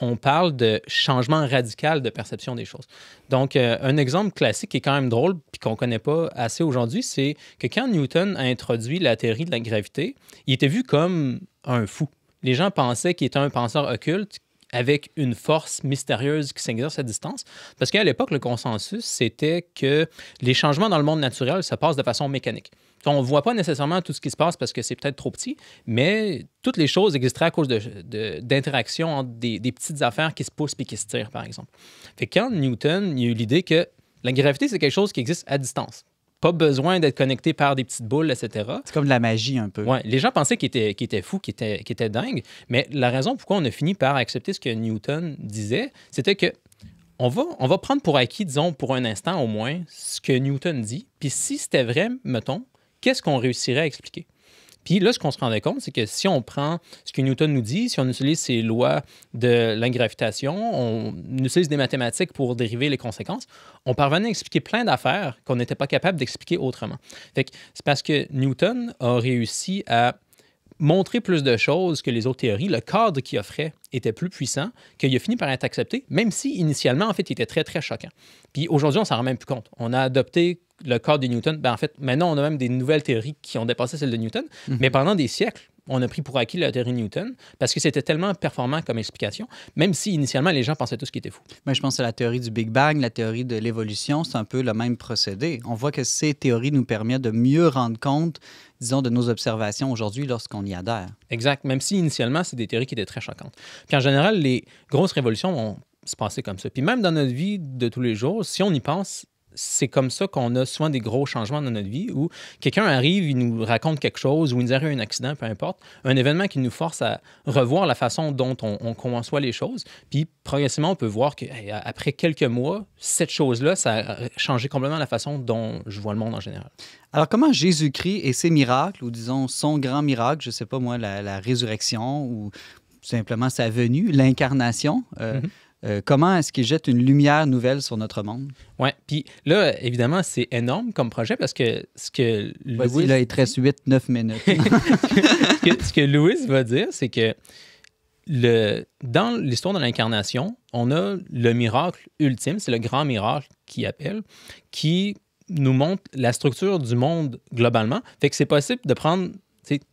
on parle de changement radical de perception des choses. Donc, un exemple classique qui est quand même drôle puis qu'on ne connaît pas assez aujourd'hui, c'est que quand Newton a introduit la théorie de la gravité, il était vu comme un fou. Les gens pensaient qu'il était un penseur occulte avec une force mystérieuse qui s'exerce à distance. Parce qu'à l'époque, le consensus, c'était que les changements dans le monde naturel se passent de façon mécanique. On ne voit pas nécessairement tout ce qui se passe parce que c'est peut-être trop petit, mais toutes les choses existeraient à cause d'interactions entre des petites affaires qui se poussent et qui se tirent, par exemple. Fait que quand Newton, il a eu l'idée que la gravité, c'est quelque chose qui existe à distance. Pas besoin d'être connecté par des petites boules, etc. C'est comme de la magie un peu. Ouais, les gens pensaient qu'il était fou, qu'il était dingue, mais la raison pourquoi on a fini par accepter ce que Newton disait, c'était que on va prendre pour acquis, disons, pour un instant au moins, ce que Newton dit, puis si c'était vrai, mettons, qu'est-ce qu'on réussirait à expliquer? Puis là, ce qu'on se rendait compte, c'est que si on prend ce que Newton nous dit, si on utilise ses lois de la gravitation, on utilise des mathématiques pour dériver les conséquences, on parvenait à expliquer plein d'affaires qu'on n'était pas capable d'expliquer autrement. Fait que c'est parce que Newton a réussi à montrer plus de choses que les autres théories. Le cadre qu'il offrait était plus puissant, qu'il a fini par être accepté, même si initialement, en fait, il était très, très choquant. Puis aujourd'hui, on s'en rend même plus compte. On a adopté le cadre de Newton. En fait, maintenant, on a même des nouvelles théories qui ont dépassé celles de Newton. Mais pendant des siècles, on a pris pour acquis la théorie Newton parce que c'était tellement performant comme explication, même si initialement, les gens pensaient tous qu'il était fou. Mais je pense à la théorie du Big Bang, la théorie de l'évolution, c'est un peu le même procédé. On voit que ces théories nous permettent de mieux rendre compte, disons, de nos observations aujourd'hui lorsqu'on y adhère. Exact, même si initialement, c'est des théories qui étaient très choquantes. Puis en général, les grosses révolutions vont se passer comme ça. Puis même dans notre vie de tous les jours, si on y pense, c'est comme ça qu'on a souvent des gros changements dans notre vie où quelqu'un arrive, il nous raconte quelque chose ou il nous arrive un accident, peu importe, un événement qui nous force à revoir la façon dont on conçoit les choses. Puis progressivement, on peut voir qu'après quelques mois, cette chose-là, ça a changé complètement la façon dont je vois le monde en général. Alors, comment Jésus-Christ et ses miracles, ou disons son grand miracle, je ne sais pas moi, la résurrection ou simplement sa venue, l'incarnation, comment est-ce qu'il jette une lumière nouvelle sur notre monde? Oui, puis là, évidemment, c'est énorme comme projet parce que ce que Louis... Là, il te reste 8-9 minutes. ce que Louis va dire, c'est que dans l'histoire de l'incarnation, on a le miracle ultime, c'est le grand miracle qu'il appelle, qui nous montre la structure du monde globalement. Fait que c'est possible de prendre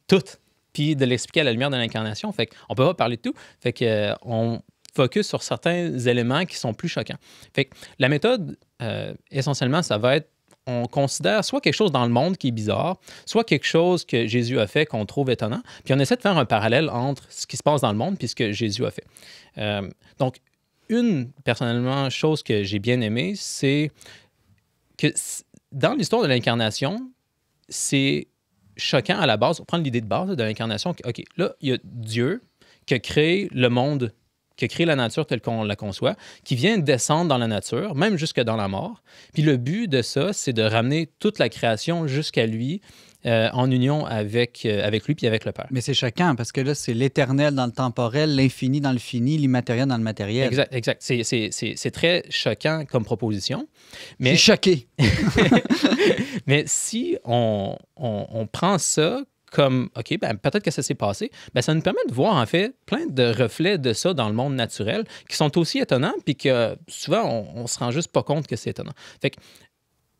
tout puis de l'expliquer à la lumière de l'incarnation. Fait qu'on peut pas parler de tout. Fait qu'on focus sur certains éléments qui sont plus choquants. Fait que la méthode, essentiellement, ça va être, on considère soit quelque chose dans le monde qui est bizarre, soit quelque chose que Jésus a fait qu'on trouve étonnant, puis on essaie de faire un parallèle entre ce qui se passe dans le monde puis ce que Jésus a fait. Donc, une, personnellement, chose que j'ai bien aimée, c'est que dans l'histoire de l'incarnation, c'est choquant à la base, pour prendre l'idée de base de l'incarnation, OK, là, il y a Dieu qui a créé le monde, qui a créé la nature telle qu'on la conçoit, qui vient descendre dans la nature, même jusque dans la mort. Puis le but de ça, c'est de ramener toute la création jusqu'à lui, en union avec lui puis avec le Père. Mais c'est choquant parce que là, c'est l'éternel dans le temporel, l'infini dans le fini, l'immatériel dans le matériel. Exact. C'est très choquant comme proposition. Mais... Je suis choqué. Mais si on prend ça comme, OK, ben, peut-être que ça s'est passé, ben, ça nous permet de voir, en fait, plein de reflets de ça dans le monde naturel qui sont aussi étonnants, puis que souvent, on se rend juste pas compte que c'est étonnant. Fait que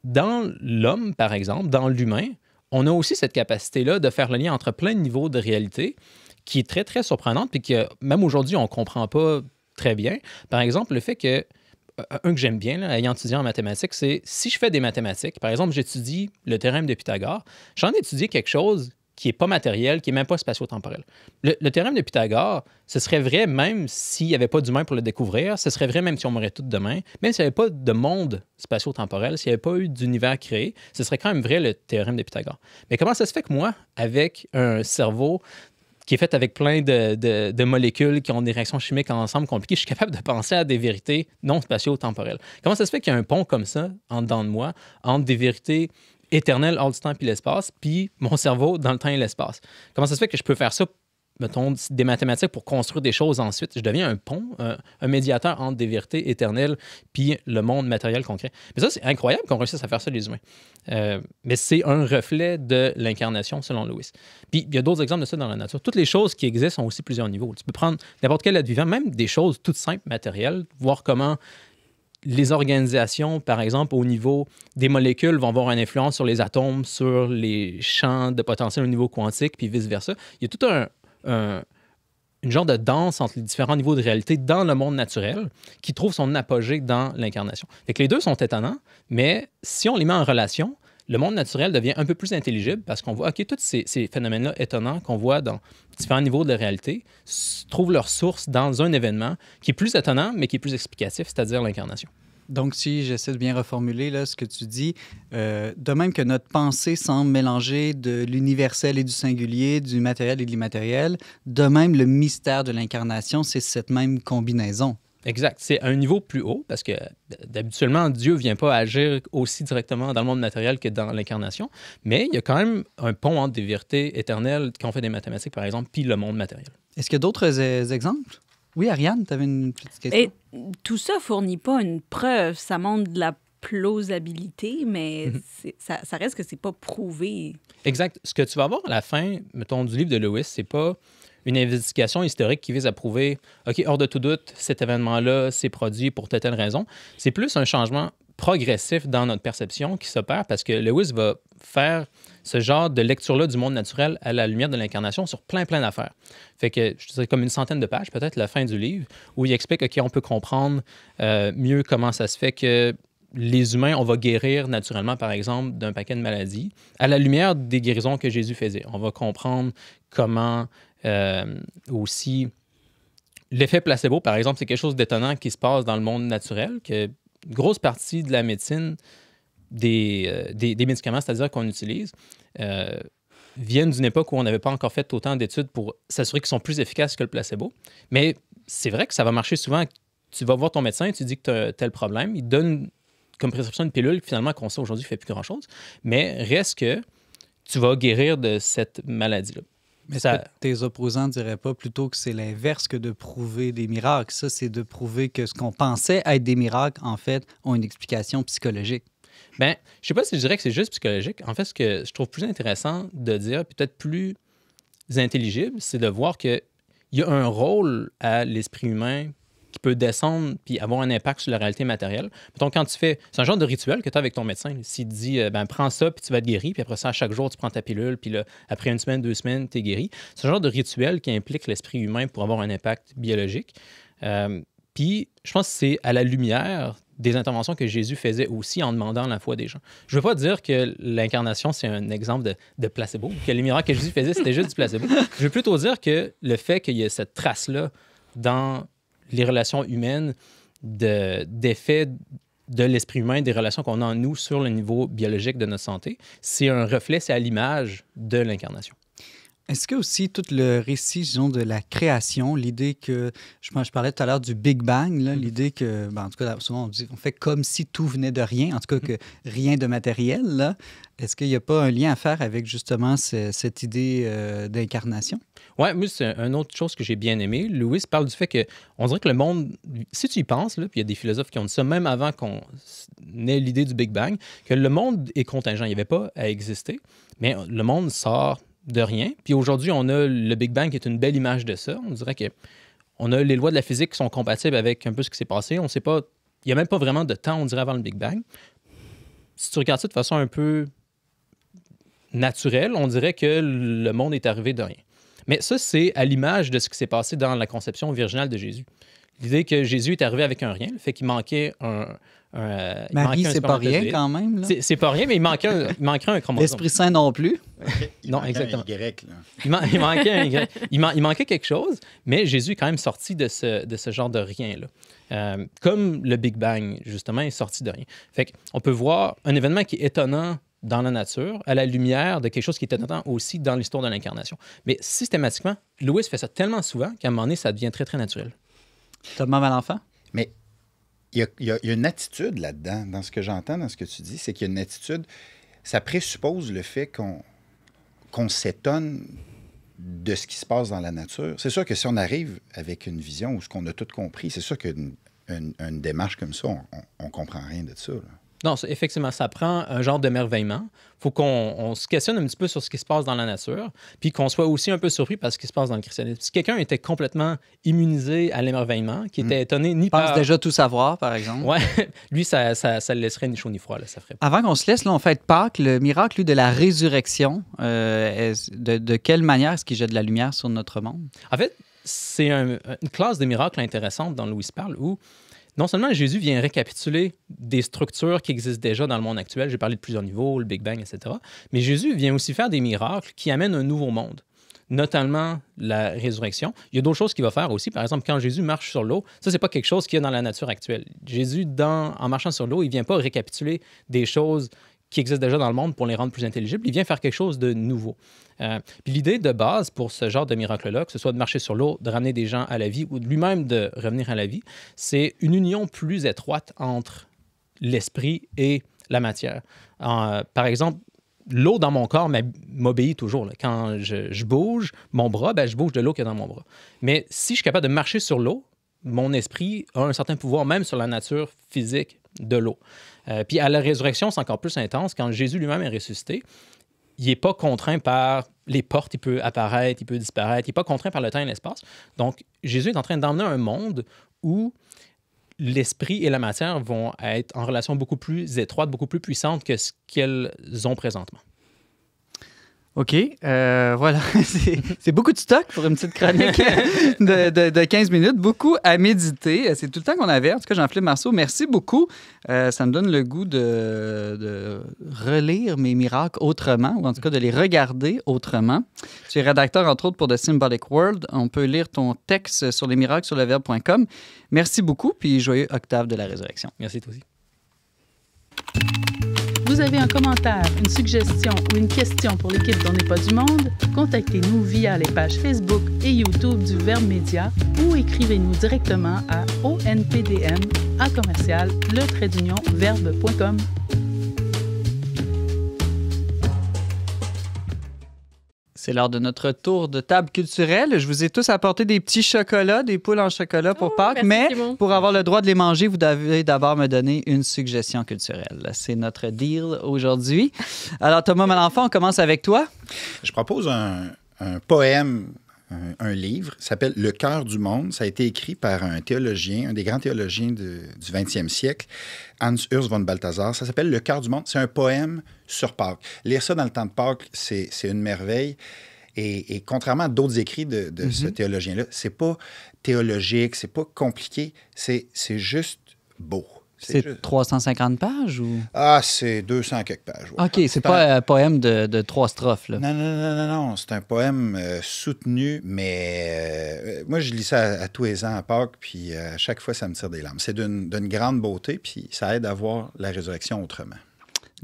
dans l'homme, par exemple, dans l'humain, on a aussi cette capacité-là de faire le lien entre plein de niveaux de réalité qui est très, très surprenante, puis que même aujourd'hui, on ne comprend pas très bien. Par exemple, le fait que un que j'aime bien, là, ayant étudié en mathématiques, c'est si je fais des mathématiques, par exemple, j'étudie le théorème de Pythagore, j'en ai étudié quelque chose qui n'est pas matériel, qui n'est même pas spatio-temporel. Le théorème de Pythagore, ce serait vrai même s'il n'y avait pas d'humain pour le découvrir, ce serait vrai même si on mourait tous demain, même s'il n'y avait pas de monde spatio-temporel, s'il n'y avait pas eu d'univers créé, ce serait quand même vrai le théorème de Pythagore. Mais comment ça se fait que moi, avec un cerveau qui est fait avec plein de molécules qui ont des réactions chimiques ensemble compliquées, je suis capable de penser à des vérités non spatio-temporelles? Comment ça se fait qu'il y a un pont comme ça, en dedans de moi, entre des vérités éternel hors du temps puis l'espace, puis mon cerveau dans le temps et l'espace? Comment ça se fait que je peux faire ça, mettons, des mathématiques pour construire des choses ensuite? Je deviens un pont, un médiateur entre des vérités éternelles puis le monde matériel concret. Mais ça, c'est incroyable qu'on réussisse à faire ça, les humains. Mais c'est un reflet de l'incarnation, selon Lewis. Puis il y a d'autres exemples de ça dans la nature. Toutes les choses qui existent ont aussi plusieurs niveaux. Tu peux prendre n'importe quel être vivant, même des choses toutes simples, matérielles, voir comment les organisations, par exemple, au niveau des molécules, vont avoir une influence sur les atomes, sur les champs de potentiel au niveau quantique, puis vice-versa. Il y a tout une genre de danse entre les différents niveaux de réalité dans le monde naturel qui trouve son apogée dans l'incarnation. Fait que les deux sont étonnants, mais si on les met en relation, le monde naturel devient un peu plus intelligible parce qu'on voit, OK, tous ces phénomènes-là étonnants qu'on voit dans différents niveaux de réalité trouvent leur source dans un événement qui est plus étonnant, mais qui est plus explicatif, c'est-à-dire l'incarnation. Donc, si j'essaie de bien reformuler là, ce que tu dis, de même que notre pensée semble mélanger de l'universel et du singulier, du matériel et de l'immatériel, de même, le mystère de l'incarnation, c'est cette même combinaison. Exact. C'est à un niveau plus haut parce que d'habituellement, Dieu ne vient pas agir aussi directement dans le monde matériel que dans l'incarnation, mais il y a quand même un pont entre des vérités éternelles quand on fait des mathématiques, par exemple, puis le monde matériel. Est-ce qu'il y a d'autres exemples? Oui, Ariane, tu avais une petite question. Et tout ça ne fournit pas une preuve. Ça montre de la plausibilité, mais ça reste que c'est pas prouvé. Exact. Ce que tu vas avoir à la fin, mettons, du livre de Lewis, c'est pas une investigation historique qui vise à prouver, OK, hors de tout doute, cet événement-là s'est produit pour telle raison. C'est plus un changement progressif dans notre perception qui s'opère parce que Lewis va faire ce genre de lecture-là du monde naturel à la lumière de l'incarnation sur plein d'affaires. Fait que, je dirais comme une centaine de pages, peut-être la fin du livre, où il explique, OK, on peut comprendre mieux comment ça se fait que les humains, on va guérir naturellement, par exemple, d'un paquet de maladies, à la lumière des guérisons que Jésus faisait. On va comprendre comment aussi l'effet placebo, par exemple, c'est quelque chose d'étonnant qui se passe dans le monde naturel, que une grosse partie de la médecine des médicaments, c'est-à-dire qu'on utilise, viennent d'une époque où on n'avait pas encore fait autant d'études pour s'assurer qu'ils sont plus efficaces que le placebo. Mais c'est vrai que ça va marcher souvent. Tu vas voir ton médecin, tu dis que tu as tel problème, il donne comme prescription une pilule qui, finalement, qu'on sait aujourd'hui, ne fait plus grand-chose. Mais reste que tu vas guérir de cette maladie-là. Mais ça, tes opposants ne diraient pas plutôt que c'est l'inverse que de prouver des miracles. Ça, c'est de prouver que ce qu'on pensait être des miracles, en fait, ont une explication psychologique. Bien, je ne sais pas si je dirais que c'est juste psychologique. En fait, ce que je trouve plus intéressant de dire, puis peut-être plus intelligible, c'est de voir qu'il y a un rôle à l'esprit humain qui peut descendre puis avoir un impact sur la réalité matérielle. Mettons, quand tu fais... C'est un genre de rituel que tu as avec ton médecin. S'il te dit, prends ça, puis tu vas être guéri, puis après ça, à chaque jour, tu prends ta pilule, puis là, après une semaine, 2 semaines, tu es guéri. C'est un genre de rituel qui implique l'esprit humain pour avoir un impact biologique. Puis, je pense que c'est à la lumière des interventions que Jésus faisait aussi en demandant la foi des gens. Je ne veux pas dire que l'incarnation, c'est un exemple de placebo, que les miracles que Jésus faisait, c'était juste du placebo. Je veux plutôt dire que le fait qu'il y ait cette trace-là dans les relations humaines, d'effet de l'esprit humain, des relations qu'on a en nous sur le niveau biologique de notre santé, c'est un reflet, c'est à l'image de l'incarnation. Est-ce que aussi tout le récit, disons, de la création, l'idée que, je parlais tout à l'heure du Big Bang, là, l'idée que, en tout cas, souvent on fait comme si tout venait de rien, en tout cas que rien de matériel, là. Est-ce qu'il n'y a pas un lien à faire avec justement cette idée d'incarnation? Oui, moi, c'est une autre chose que j'ai bien aimé. Lewis parle du fait qu'on dirait que le monde, si tu y penses, là, puis il y a des philosophes qui ont dit ça, même avant qu'on ait l'idée du Big Bang, que le monde est contingent, il n'y avait pas à exister, mais le monde sort de rien. Puis aujourd'hui, on a le Big Bang qui est une belle image de ça. On dirait qu'on a les lois de la physique qui sont compatibles avec un peu ce qui s'est passé. On sait pas, il n'y a même pas vraiment de temps, on dirait, avant le Big Bang. Si tu regardes ça de façon un peu naturelle, on dirait que le monde est arrivé de rien. Mais ça, c'est à l'image de ce qui s'est passé dans la conception virginale de Jésus. L'idée que Jésus est arrivé avec un rien, le fait qu'il manquait Marie, c'est pas rien quand même. Là. C'est pas rien, mais il manquait un chromosome. L'Esprit Saint non plus. Non, exactement. Un Y, là. Il manquait quelque chose, mais Jésus est quand même sorti de ce genre de rien-là. Comme le Big Bang, justement, est sorti de rien. Fait qu'on peut voir un événement qui est étonnant dans la nature, à la lumière de quelque chose qui est étonnant aussi dans l'histoire de l'incarnation. Mais systématiquement, Lewis fait ça tellement souvent qu'à un moment donné, ça devient très, très naturel. Thomas Malenfant? Mais il y a une attitude là-dedans, dans ce que j'entends, dans ce que tu dis, c'est qu'il y a une attitude, ça présuppose le fait qu'on s'étonne de ce qui se passe dans la nature. C'est sûr que si on arrive avec une vision où ce qu'on a tout compris, c'est sûr qu'une démarche comme ça, on comprend rien de ça, là. Non, effectivement, ça prend un genre d'émerveillement. Il faut qu'on se questionne un petit peu sur ce qui se passe dans la nature, puis qu'on soit aussi un peu surpris par ce qui se passe dans le christianisme. Si quelqu'un était complètement immunisé à l'émerveillement, qui était étonné ni par... pense déjà tout savoir, par exemple. Oui, lui, ça le laisserait ni chaud ni froid. Là, ça ferait... Avant qu'on se laisse, là, on fait Pâques, le miracle lui, de la résurrection. De quelle manière est-ce qu'il jette de la lumière sur notre monde? En fait, c'est une classe de miracles intéressante dont Louis parle, où non seulement Jésus vient récapituler des structures qui existent déjà dans le monde actuel, j'ai parlé de plusieurs niveaux, le Big Bang, etc., mais Jésus vient aussi faire des miracles qui amènent un nouveau monde, notamment la résurrection. Il y a d'autres choses qu'il va faire aussi. Par exemple, quand Jésus marche sur l'eau, ça, c'est pas quelque chose qu'il y a dans la nature actuelle. Jésus, en marchant sur l'eau, il vient pas récapituler des choses qui existent déjà dans le monde pour les rendre plus intelligibles. Il vient faire quelque chose de nouveau. Puis l'idée de base pour ce genre de miracle-là, que ce soit de marcher sur l'eau, de ramener des gens à la vie ou de lui-même de revenir à la vie, c'est une union plus étroite entre l'esprit et la matière. Par exemple, l'eau dans mon corps m'obéit toujours. Là. Quand je bouge mon bras, je bouge de l'eau qu'il y a dans mon bras. Mais si je suis capable de marcher sur l'eau, mon esprit a un certain pouvoir même sur la nature physique de l'eau. Puis à la résurrection, c'est encore plus intense. Quand Jésus lui-même est ressuscité, il n'est pas contraint par les portes, il peut apparaître, il peut disparaître, il n'est pas contraint par le temps et l'espace. Donc, Jésus est en train d'emmener un monde où l'esprit et la matière vont être en relation beaucoup plus étroite, beaucoup plus puissante que ce qu'elles ont présentement. OK. Voilà. C'est beaucoup de stock pour une petite chronique de 15 minutes. Beaucoup à méditer. C'est tout le temps qu'on avait. En tout cas, Jean-Philippe Marceau, merci beaucoup. Ça me donne le goût de relire mes miracles autrement, ou en tout cas de les regarder autrement. Tu es rédacteur, entre autres, pour The Symbolic World. On peut lire ton texte sur lesmiracles-sur-le-verbe.com. Merci beaucoup, puis joyeux octave de la résurrection. Merci, toi aussi. Vous avez un commentaire, une suggestion ou une question pour l'équipe d'On n'est pas du monde? Contactez-nous via les pages Facebook et YouTube du Verbe Média ou écrivez-nous directement à onpdm@le-verbe.com. C'est l'heure de notre tour de table culturelle. Je vous ai tous apporté des petits chocolats, des poules en chocolat pour Pâques, mais Simon. pour avoir le droit de les manger, vous devez d'abord me donner une suggestion culturelle. C'est notre deal aujourd'hui. Alors, Thomas Malenfant, on commence avec toi. Je propose un poème, un livre, s'appelle « Le cœur du monde ». Ça a été écrit par un théologien, un des grands théologiens du 20e siècle, Hans Urs von Balthasar. Ça s'appelle « Le cœur du monde ». C'est un poème sur Pâques. Lire ça dans le temps de Pâques, c'est une merveille. Et contrairement à d'autres écrits de ce théologien-là, c'est pas théologique, c'est pas compliqué, c'est juste beau. C'est juste... 350 pages ou... Ah, c'est 200 quelques pages. Ouais. OK, c'est pas un poème de 3 strophes, là. Non. C'est un poème soutenu, mais moi, je lis ça à tous les ans à Pâques, puis à chaque fois, ça me tire des larmes. C'est d'une grande beauté, puis ça aide à voir la résurrection autrement.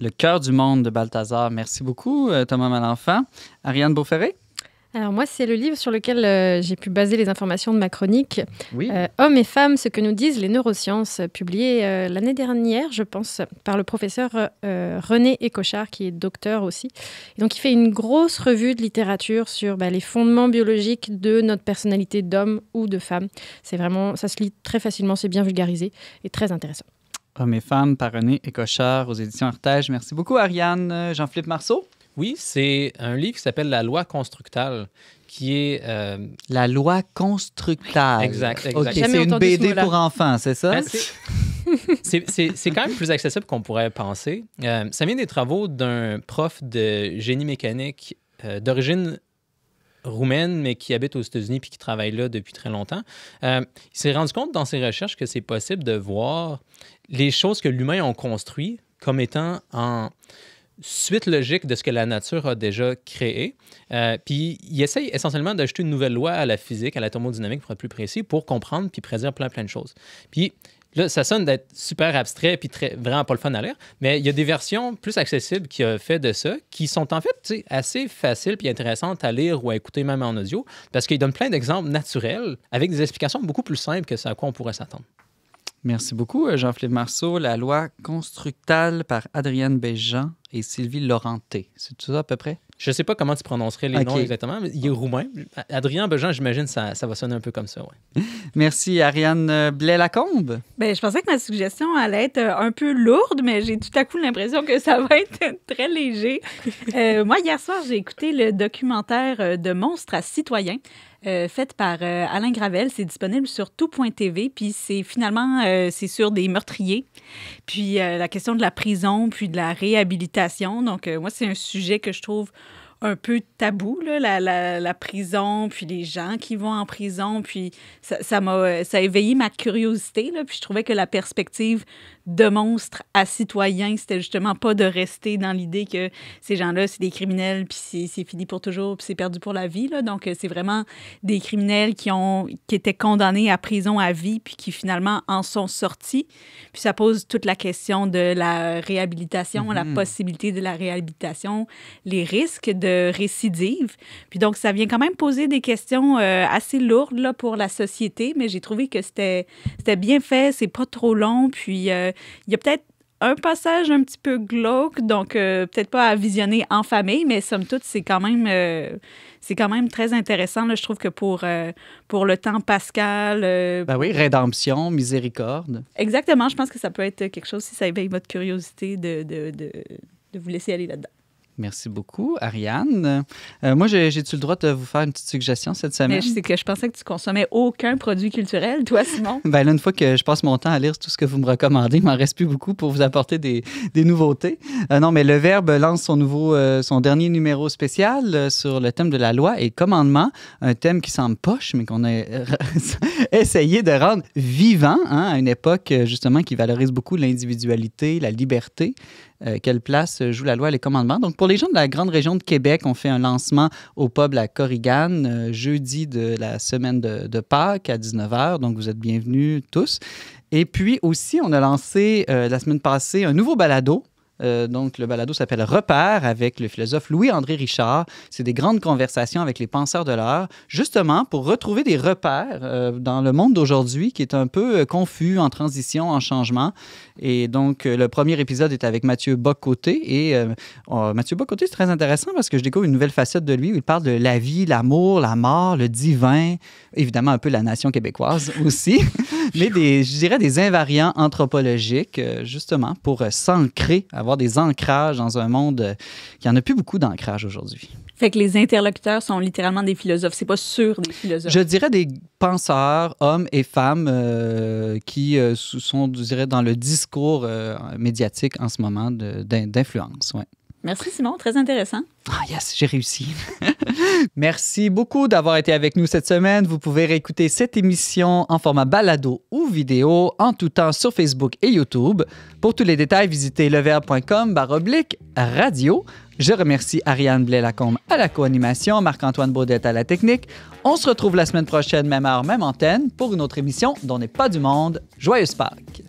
Le cœur du monde de Balthasar. Merci beaucoup, Thomas Malenfant. Ariane Beauferré? Alors moi, c'est le livre sur lequel j'ai pu baser les informations de ma chronique. Oui. Hommes et femmes, ce que nous disent les neurosciences, publié l'année dernière, je pense, par le professeur René Écochard, qui est docteur aussi. Et donc, il fait une grosse revue de littérature sur les fondements biologiques de notre personnalité d'homme ou de femme. C'est vraiment, ça se lit très facilement, c'est bien vulgarisé et très intéressant. Hommes et femmes par René Écochard aux éditions Artege. Merci beaucoup, Ariane. Jean-Philippe Marceau? Oui, c'est un livre qui s'appelle La loi constructale, qui est... La loi constructale. Exact. OK, Jamais c'est une entendu ce BD mot-là. pour enfants, c'est ça? Ben, c'est quand même plus accessible qu'on pourrait penser. Ça vient des travaux d'un prof de génie mécanique d'origine roumaine, mais qui habite aux États-Unis puis qui travaille là depuis très longtemps. Il s'est rendu compte dans ses recherches que c'est possible de voir les choses que l'humain a construit comme étant en suite logique de ce que la nature a déjà créé. Puis il essaye essentiellement d'ajouter une nouvelle loi à la physique, à la thermodynamique pour être plus précis, pour comprendre puis prédire plein de choses. Puis là, ça sonne d'être super abstrait puis vraiment pas le fun à lire, mais il y a des versions plus accessibles qu'il a fait de ça qui sont en fait assez faciles puis intéressantes à lire ou à écouter même en audio parce qu'il donne plein d'exemples naturels avec des explications beaucoup plus simples que ce à quoi on pourrait s'attendre. Merci beaucoup, Jean-Philippe Marceau. La loi constructale par Adrienne Béjean et Sylvie Laurenté. C'est tout ça à peu près? Je ne sais pas comment tu prononcerais les noms exactement, mais il est roumain. Adrien Béjean, j'imagine que ça va sonner un peu comme ça, ouais. Merci, Ariane Blais-Lacombe. Bien, je pensais que ma suggestion allait être un peu lourde, mais j'ai tout à coup l'impression que ça va être très léger. Moi, hier soir, j'ai écouté le documentaire de Monstres à citoyens. Fait par Alain Gravel. C'est disponible sur tout.tv. Puis c'est finalement, c'est sur des meurtriers. Puis la question de la prison, puis de la réhabilitation. Donc, moi, c'est un sujet que je trouve un peu tabou, là, la prison, puis les gens qui vont en prison. Puis ça a éveillé ma curiosité. Là, puis je trouvais que la perspective de monstres à citoyens, c'était justement pas de rester dans l'idée que ces gens-là, c'est des criminels, puis c'est fini pour toujours, puis c'est perdu pour la vie. Là. Donc, c'est vraiment des criminels qui étaient condamnés à prison à vie, puis qui finalement en sont sortis. Puis ça pose toute la question de la réhabilitation, la possibilité de la réhabilitation, les risques de récidive. Puis donc, ça vient quand même poser des questions assez lourdes là, pour la société, mais j'ai trouvé que c'était bien fait, c'est pas trop long, puis il y a peut-être un passage un petit peu glauque, donc peut-être pas à visionner en famille, mais somme toute, c'est quand même très intéressant. Là, je trouve que pour le temps pascal... Ben oui, rédemption, miséricorde. Exactement, je pense que ça peut être quelque chose, si ça éveille votre curiosité, de vous laisser aller là-dedans. Merci beaucoup, Ariane. Moi, j'ai-tu le droit de vous faire une petite suggestion cette semaine? Mais je pensais que tu consommais aucun produit culturel, toi, Simon. Là, une fois que je passe mon temps à lire tout ce que vous me recommandez, il m'en reste plus beaucoup pour vous apporter des nouveautés. Non, mais Le Verbe lance son dernier numéro spécial sur le thème de la loi et commandement, un thème qui semble poche, mais qu'on a essayé de rendre vivant, à une époque, justement, qui valorise beaucoup l'individualité, la liberté. Quelle place joue la loi et les commandements. Donc, pour les gens de la grande région de Québec, on fait un lancement au pub La Corrigane, jeudi de la semaine de Pâques à 19h. Donc, vous êtes bienvenus tous. Et puis aussi, on a lancé la semaine passée un nouveau balado. Donc, le balado s'appelle Repères avec le philosophe Louis-André Richard. C'est des grandes conversations avec les penseurs de l'heure, justement pour retrouver des repères dans le monde d'aujourd'hui qui est un peu confus, en transition, en changement. Et donc, le premier épisode est avec Mathieu Bock-Côté. Et Mathieu Bock-Côté, c'est très intéressant parce que je découvre une nouvelle facette de lui où il parle de la vie, l'amour, la mort, le divin, évidemment un peu la nation québécoise aussi, mais je dirais des invariants anthropologiques, justement, pour s'ancrer, avoir des ancrages dans un monde qui n'en a plus beaucoup d'ancrage aujourd'hui. Fait que les interlocuteurs sont littéralement des philosophes. C'est pas sûr des philosophes. Je dirais des penseurs, hommes et femmes, qui sont, je dirais, dans le discours médiatique en ce moment d'influence. Ouais. Merci, Simon. Très intéressant. Ah, yes, j'ai réussi. Merci beaucoup d'avoir été avec nous cette semaine. Vous pouvez réécouter cette émission en format balado ou vidéo en tout temps sur Facebook et YouTube. Pour tous les détails, visitez leverbe.com/radio. Je remercie Ariane Blais-Lacombe à la co-animation, Marc-Antoine Baudette à la technique. On se retrouve la semaine prochaine, même heure, même antenne, pour une autre émission dont n'est pas du monde. Joyeuse Pâques!